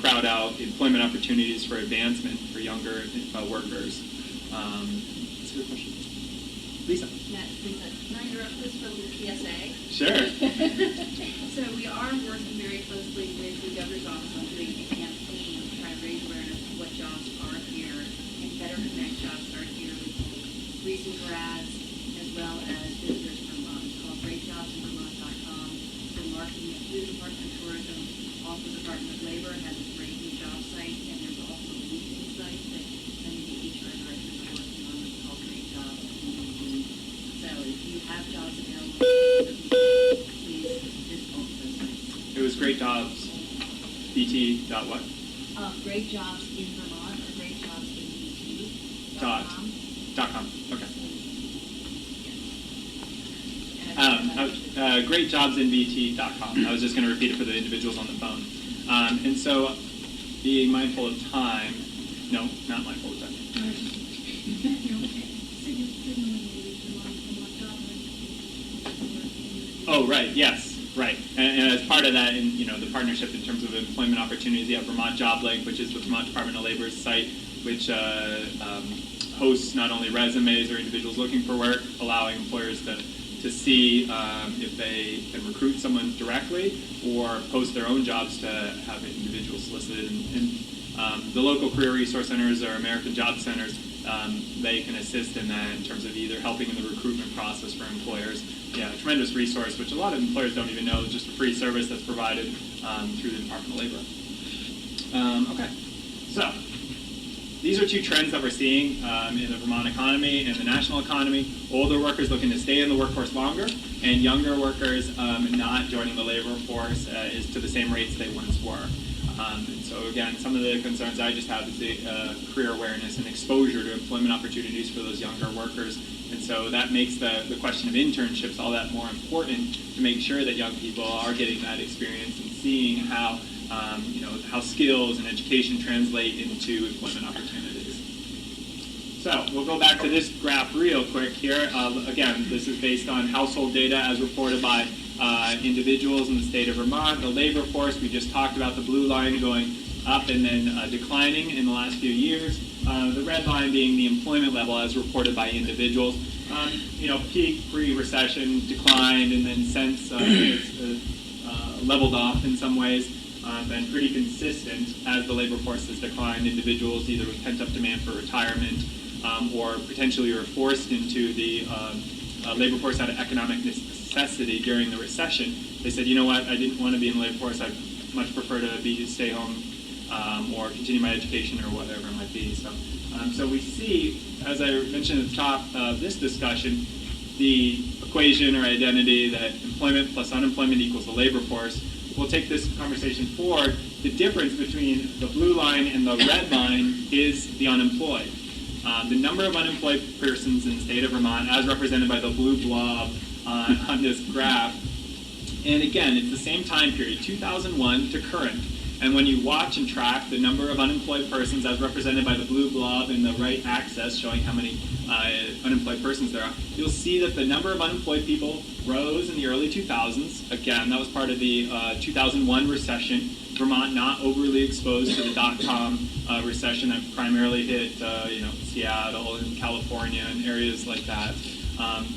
crowd out employment opportunities for advancement for younger workers. That's a good question. Lisa. Yes, Lisa. Can I interrupt this from the PSA? Sure. So we are working very closely with the governor's office on doing a campaign to try to raise awareness of what jobs are here and better connect jobs that are here with recent grads as well as visitors from Vermont. It's called greatjobsinvermont.com. We're marketing it through the Department of Tourism. Also, the Department of Labor has a great new job site, and there's also a leasing site that many of the HR directors are working on. It's called Great Jobs. So if you have jobs available, please visit both of those sites. It was Great Jobs. BT. Dot what? Great Jobs in Vermont or Great Jobs in BT. .com. Okay. Greatjobsinbt.com. I was just going to repeat it for the individuals on the phone. And so, being mindful of time. No, not mindful of time. Oh, right. Yes. Right, and as part of that, in the partnership in terms of employment opportunities, you have Vermont Job Link, which is the Vermont Department of Labor's site, which hosts not only resumes or individuals looking for work, allowing employers to see if they can recruit someone directly or post their own jobs to have individuals solicited. And the local career resource centers or American Job Centers, they can assist in that in terms of either helping in the recruitment process for employers. Yeah, a tremendous resource, which a lot of employers don't even know, is just a free service that's provided through the Department of Labor. Okay, so these are two trends that we're seeing in the Vermont economy and the national economy. Older workers looking to stay in the workforce longer, and younger workers not joining the labor force is to the same rates they once were. And so again, some of the concerns I just have is the career awareness and exposure to employment opportunities for those younger workers. And so that makes the question of internships all that more important to make sure that young people are getting that experience and seeing how how skills and education translate into employment opportunities. So we'll go back to this graph real quick here. Again, this is based on household data as reported by individuals in the state of Vermont. The labor force, we just talked about the blue line going up and then declining in the last few years. The red line being the employment level as reported by individuals. Peak pre-recession, declined, and then since it's leveled off in some ways. Been pretty consistent as the labor force has declined. Individuals either with pent-up demand for retirement or potentially were forced into the labor force out of economic necessity during the recession. They said, you know what, I didn't want to be in the labor force. I'd much prefer to stay home or continue my education or whatever it might be. So we see, as I mentioned at the top of this discussion, the equation or identity that employment plus unemployment equals the labor force. We'll take this conversation forward. The difference between the blue line and the red line is the unemployed. The number of unemployed persons in the state of Vermont, as represented by the blue blob on this graph. And again, it's the same time period, 2001 to current. And when you watch and track the number of unemployed persons as represented by the blue blob in the right axis, showing how many unemployed persons there are, you'll see that the number of unemployed people rose in the early 2000s. Again, that was part of the 2001 recession. Vermont not overly exposed to the dot-com recession that primarily hit Seattle and California and areas like that.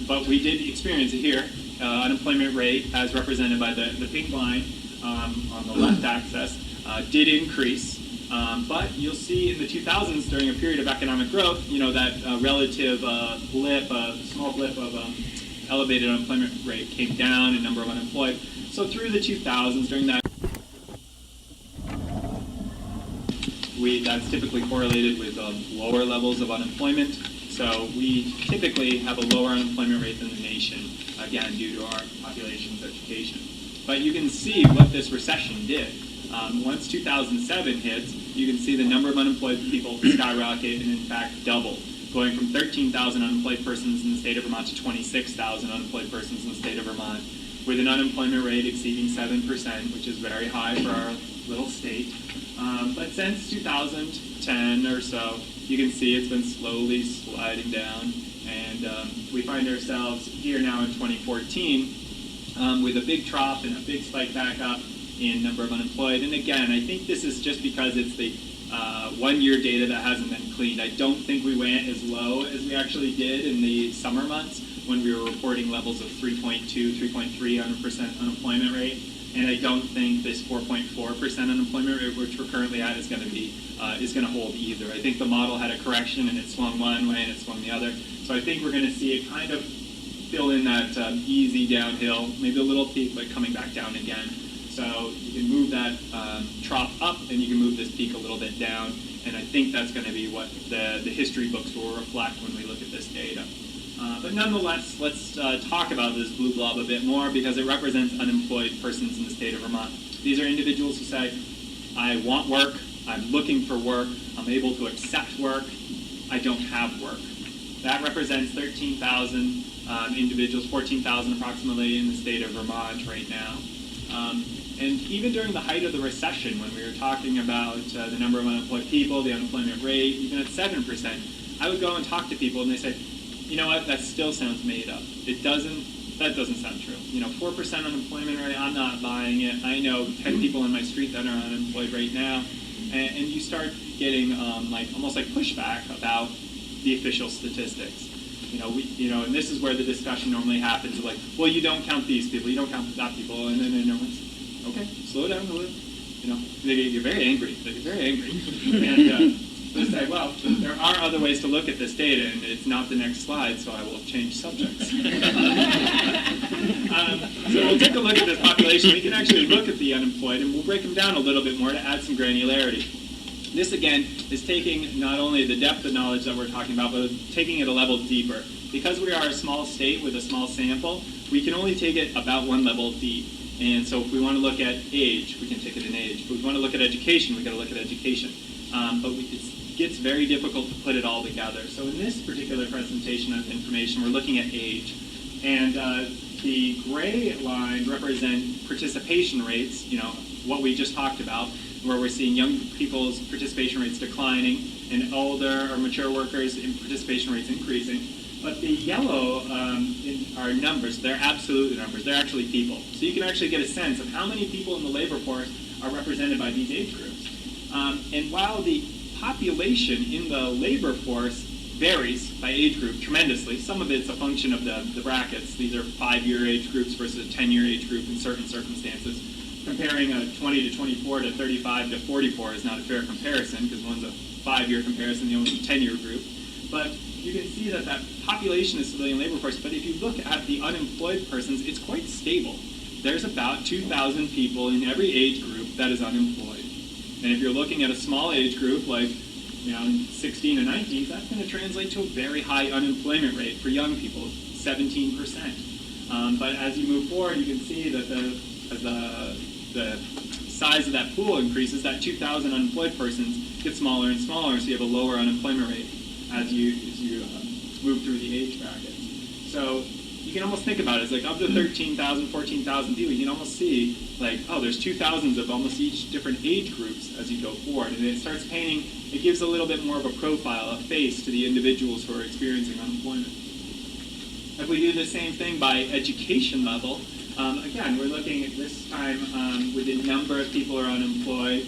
But we did experience it here. Unemployment rate, as represented by the pink line on the left axis, did increase. But you'll see in the 2000s, during a period of economic growth, that relative small blip of elevated unemployment rate came down in number of unemployed. So through the 2000s, during that, that's typically correlated with lower levels of unemployment. So we typically have a lower unemployment rate than the nation, again, due to our population's education. But you can see what this recession did. Once 2007 hits, you can see the number of unemployed people skyrocket and in fact double, going from 13,000 unemployed persons in the state of Vermont to 26,000 unemployed persons in the state of Vermont, with an unemployment rate exceeding 7%, which is very high for our little state. But since 2010 or so, you can see it's been slowly sliding down, and we find ourselves here now in 2014 with a big trough and a big spike back up in number of unemployed. And again, I think this is just because it's the one-year data that hasn't been cleaned. I don't think we went as low as we actually did in the summer months when we were reporting levels of 3.2, 3.3% unemployment rate. And I don't think this 4.4% unemployment rate, which we're currently at, is going to hold either. I think the model had a correction and it swung one way and it swung the other. So I think we're going to see it kind of fill in that easy downhill, maybe a little peak, but coming back down again. So you can move that trough up and you can move this peak a little bit down. And I think that's going to be what the history books will reflect when we look at this data. But nonetheless, let's talk about this blue blob a bit more because it represents unemployed persons in the state of Vermont. These are individuals who say, I want work, I'm looking for work, I'm able to accept work, I don't have work. That represents 13,000 individuals, 14,000 approximately in the state of Vermont right now. And even during the height of the recession, when we were talking about the number of unemployed people, the unemployment rate, even at 7%, I would go and talk to people and they say, you know what, that still sounds made up. It doesn't that doesn't sound true. 4% unemployment rate, I'm not buying it. I know 10 people in my street that are unemployed right now. And you start getting almost like pushback about the official statistics. And this is where the discussion normally happens, like, well, you don't count these people, you don't count that people, and then everyone's, okay, slow down a little. They get very angry. They get very angry. And they say, well, there are other ways to look at this data, and it's not the next slide, so I will change subjects. So we'll take a look at this population. We can actually look at the unemployed, and we'll break them down a little bit more to add some granularity. This, again, is taking not only the depth of knowledge that we're talking about, but taking it a level deeper. Because we are a small state with a small sample, we can only take it about one level deep. And so if we want to look at age, we can take it in age. If we want to look at education, we've got to look at education. But it gets very difficult to put it all together. So in this particular presentation of information, we're looking at age. And the gray lines represent participation rates, what we just talked about, where we're seeing young people's participation rates declining and older or mature workers' participation rates increasing. But the yellow are numbers. They're absolute numbers. They're actually people. So you can actually get a sense of how many people in the labor force are represented by these age groups. And while the population in the labor force varies by age group tremendously, some of it's a function of the brackets. These are 5-year age groups versus a 10-year age group in certain circumstances. Comparing a 20 to 24 to 35 to 44 is not a fair comparison because one's a 5-year comparison, the other's a 10-year group. But you can see that population is civilian labor force, but if you look at the unemployed persons, it's quite stable. There's about 2,000 people in every age group that is unemployed. And if you're looking at a small age group like 16 to 19, that's going to translate to a very high unemployment rate for young people, 17%. But as you move forward, you can see that as the size of that pool increases, that 2,000 unemployed persons get smaller and smaller, so you have a lower unemployment rate as you move through the age brackets. So you can almost think about it as like of the 13,000, 14,000 people, you can almost see like, oh, there's 2,000s of almost each different age groups as you go forward. And it starts painting, it gives a little bit more of a profile, a face to the individuals who are experiencing unemployment. If we do the same thing by education level, again, we're looking at this time with the number of people who are unemployed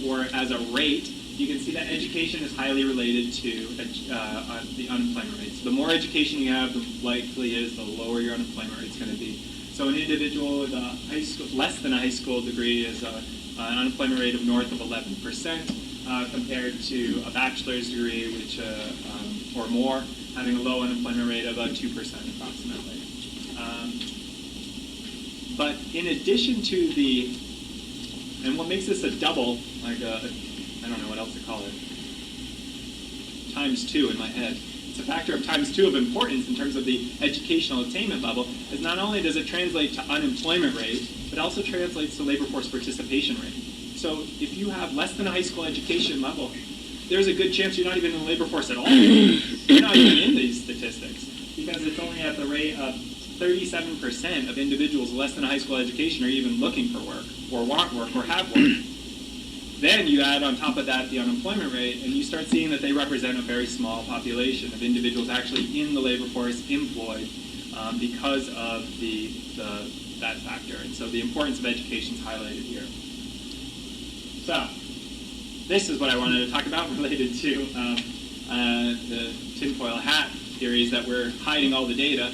or as a rate. You can see that education is highly related to the unemployment rate. So the more education you have, the likely is the lower your unemployment rate is going to be. So an individual with a less than a high school degree is an unemployment rate of north of 11% compared to a bachelor's degree, which or more, having a low unemployment rate of about 2% approximately. But in addition to and what makes this a double, like I don't know what else to call it, ×2 in my head. It's a factor of ×2 of importance in terms of the educational attainment level, is not only does it translate to unemployment rate, but also translates to labor force participation rate. So if you have less than a high school education level, there's a good chance you're not even in the labor force at all. You're not even in these statistics, because it's only at the rate of 37% of individuals with less than a high school education are even looking for work, or want work, or have work. Then you add on top of that the unemployment rate, and you start seeing that they represent a very small population of individuals actually in the labor force employed because of that factor. And so the importance of education is highlighted here. So this is what I wanted to talk about related to the tinfoil hat theories that we're hiding all the data.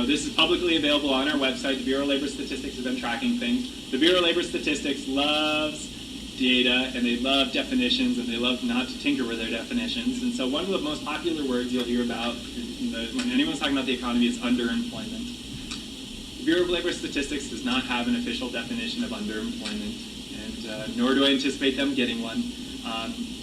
This is publicly available on our website. The Bureau of Labor Statistics has been tracking things. The Bureau of Labor Statistics loves data, and they love definitions, and they love not to tinker with their definitions. And so one of the most popular words you'll hear about when anyone's talking about the economy is underemployment. The Bureau of Labor Statistics does not have an official definition of underemployment, and nor do I anticipate them getting one.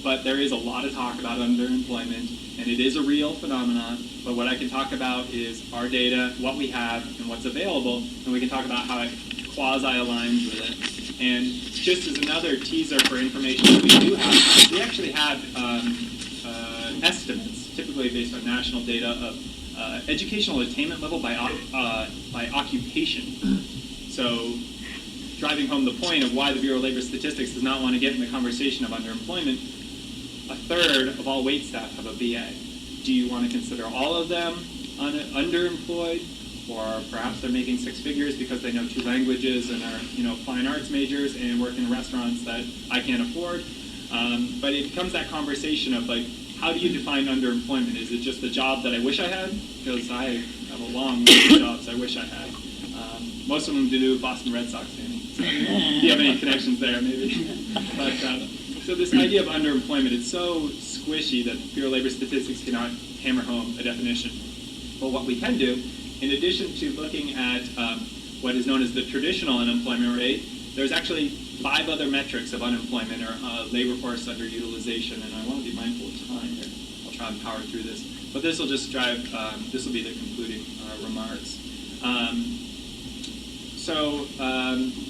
But there is a lot of talk about underemployment, and it is a real phenomenon. But what I can talk about is our data, what we have, and what's available, and we can talk about how it quasi-aligns with it. And just as another teaser for information that we do have, we actually have estimates, typically based on national data, of educational attainment level by occupation. So driving home the point of why the Bureau of Labor Statistics does not want to get in the conversation of underemployment, a third of all wait staff have a BA. Do you want to consider all of them underemployed, or perhaps they're making six figures because they know two languages and are, fine arts majors and work in restaurants that I can't afford. But it becomes that conversation of like, how do you define underemployment? Is it just the job that I wish I had? Because I have a long list of jobs I wish I had. Most of them to do with Boston Red Sox fans. So if you have any connections there, maybe. But so this idea of underemployment, it's so squishy that Bureau of Labor Statistics cannot hammer home a definition. But what we can do, in addition to looking at what is known as the traditional unemployment rate, there's actually 5 other metrics of unemployment or labor force underutilization, and I want to be mindful of time here. I'll try and power through this. But this will just drive, this will be the concluding remarks. So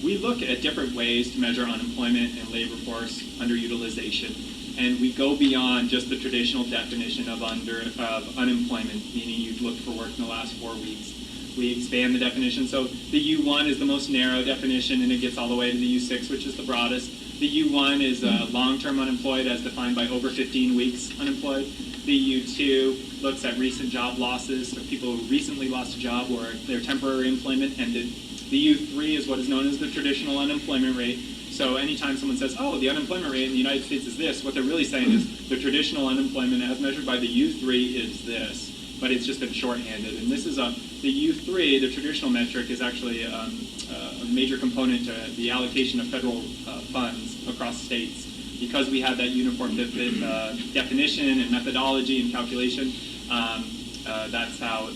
we look at different ways to measure unemployment and labor force underutilization, and we go beyond just the traditional definition of unemployment, meaning you've looked for work in the last 4 weeks. We expand the definition. So the U1 is the most narrow definition, and it gets all the way to the U6, which is the broadest. The U1 is long-term unemployed as defined by over 15 weeks unemployed. The U2 looks at recent job losses, so people who recently lost a job or their temporary employment ended. The U3 is what is known as the traditional unemployment rate. So anytime someone says, oh, the unemployment rate in the United States is this, what they're really saying is the traditional unemployment as measured by the U3 is this, but it's just been shorthanded. And this is the U3, the traditional metric, is actually a major component to the allocation of federal funds across states. Because we have that uniform definition and methodology and calculation, that's how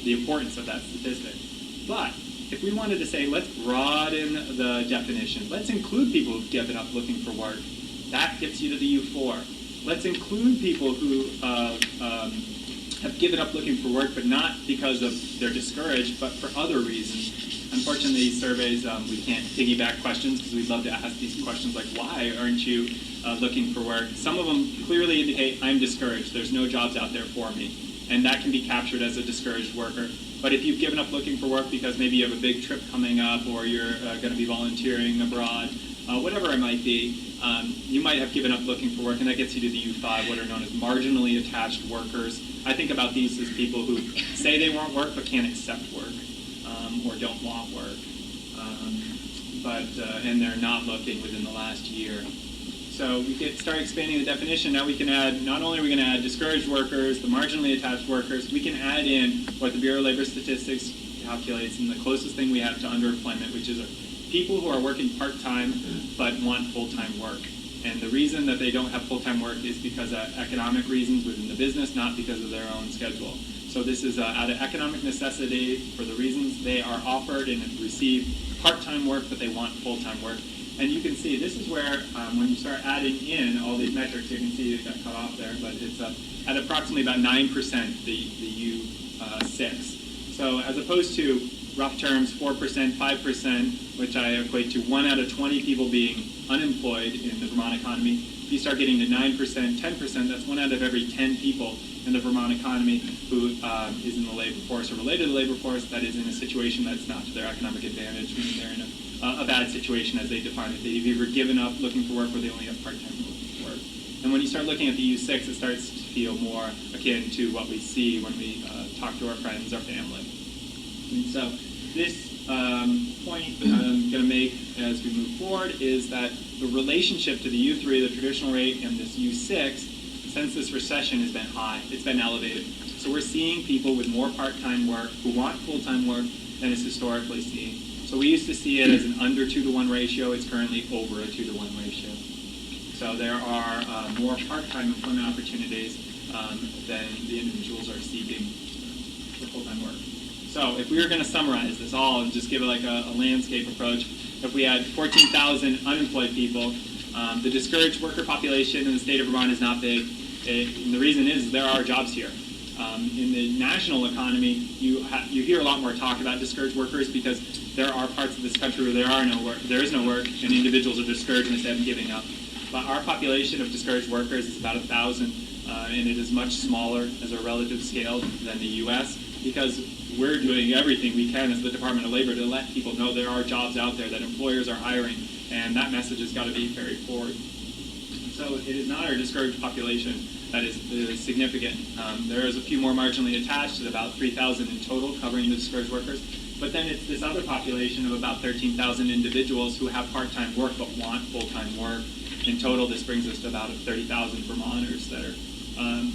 the importance of that statistic. But if we wanted to say, let's broaden the definition, let's include people who've given up looking for work, that gets you to the U4. Let's include people who have given up looking for work, but not because of they're discouraged, but for other reasons. Unfortunately, these surveys, we can't piggyback questions because we'd love to ask these questions like, why aren't you looking for work? Some of them clearly indicate, I'm discouraged, there's no jobs out there for me. And that can be captured as a discouraged worker. But if you've given up looking for work because maybe you have a big trip coming up or you're going to be volunteering abroad, whatever it might be, you might have given up looking for work, and that gets you to the U5, what are known as marginally attached workers. I think about these as people who say they want work but can't accept work or don't want work, and they're not looking within the last year. So we start expanding the definition. Now we can add, not only are we going to add discouraged workers, the marginally attached workers, we can add in what the Bureau of Labor Statistics calculates, and the closest thing we have to underemployment, which is people who are working part-time but want full-time work. And the reason that they don't have full-time work is because of economic reasons within the business, not because of their own schedule. So this is out of economic necessity for the reasons they are offered and receive part-time work, but they want full-time work. And you can see this is where, when you start adding in all these metrics, you can see it got cut off there, but it's at approximately about 9%, the U6. So as opposed to rough terms, 4%, 5%, which I equate to 1 out of 20 people being unemployed in the Vermont economy, if you start getting to 9%, 10%, that's 1 out of every 10 people in the Vermont economy who is in the labor force or related to the labor force that is in a situation that's not to their economic advantage, meaning they're in a bad situation as they define it. They've either given up looking for work or they only have part-time looking for work. And when you start looking at the U6, it starts to feel more akin to what we see when we talk to our friends, our family. And so this point I'm going to make as we move forward is that the relationship to the U3, the traditional rate, and this U6, since this recession has been high, it's been elevated. So we're seeing people with more part-time work who want full-time work than is historically seen. So we used to see it as an under 2-to-1 ratio. It's currently over a 2-to-1 ratio. So there are more part-time employment opportunities than the individuals are seeking for full-time work. So if we were going to summarize this all and just give it like a landscape approach, if we had 14,000 unemployed people, the discouraged worker population in the state of Vermont is not big. And the reason is there are jobs here. In the national economy, you hear a lot more talk about discouraged workers because there are parts of this country where there is no work, and individuals are discouraged instead of giving up. But our population of discouraged workers is about 1,000, and it is much smaller as a relative scale than the U.S. because we're doing everything we can as the Department of Labor to let people know there are jobs out there, that employers are hiring, and that message has got to be carried forward. So it is not our discouraged population that is significant. There is a few more marginally attached at about 3,000 in total covering the discouraged workers. But then it's this other population of about 13,000 individuals who have part-time work but want full-time work. In total, this brings us to about 30,000 Vermonters that are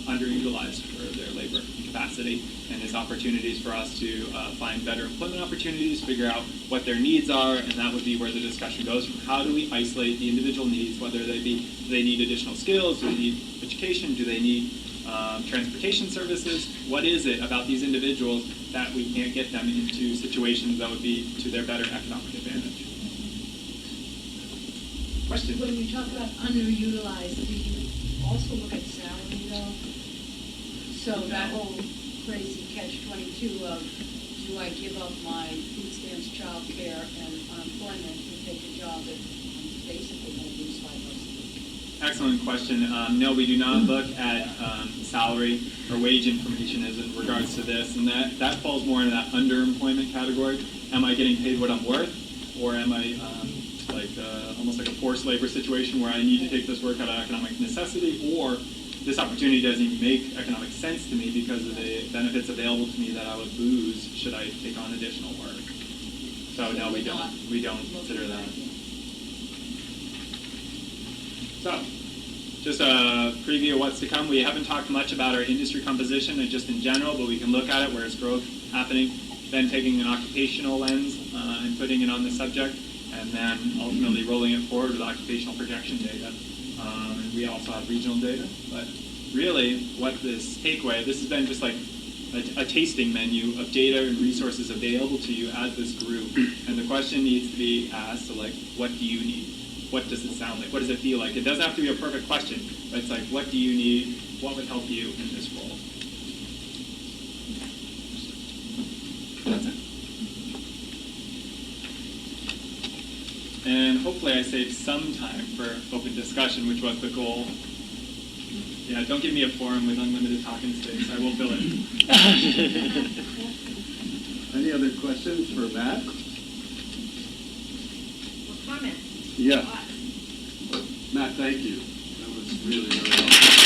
underutilized for their labor capacity, and there's opportunities for us to find better employment opportunities, figure out what their needs are, and that would be where the discussion goes from how do we isolate the individual needs, whether they need additional skills, do they need education, do they need transportation services, what is it about these individuals that we can't get them into situations that would be to their better economic advantage. Question? When we talk about underutilized, do you also look at salary though? So that whole crazy catch-22 of, do I give up my food stamps, childcare, and unemployment to take a job that I'm basically going to lose 5 months? Excellent question. No, we do not look at salary or wage information as in regards to this, and that falls more into that underemployment category. Am I getting paid what I'm worth, or am I almost like a forced labor situation where I need to take this work out of economic necessity, or this opportunity doesn't even make economic sense to me because of the benefits available to me that I would lose should I take on additional work. So no, we don't consider that. So, just a preview of what's to come. We haven't talked much about our industry composition and just in general, but we can look at it where is growth happening, then taking an occupational lens and putting it on the subject, and then ultimately rolling it forward with occupational projection data. And we also have regional data. But really, what this takeaway, this has been just like a tasting menu of data and resources available to you as this group. And the question needs to be asked, so like, what do you need? What does it sound like? What does it feel like? It doesn't have to be a perfect question, but it's like, what do you need? What would help you in this role? That's it. And hopefully I saved some time for open discussion, which was the goal. Yeah, don't give me a forum with unlimited talking space. I will fill it. Any other questions for Matt? Well, comments? Yeah. Matt, thank you. That was really, really helpful.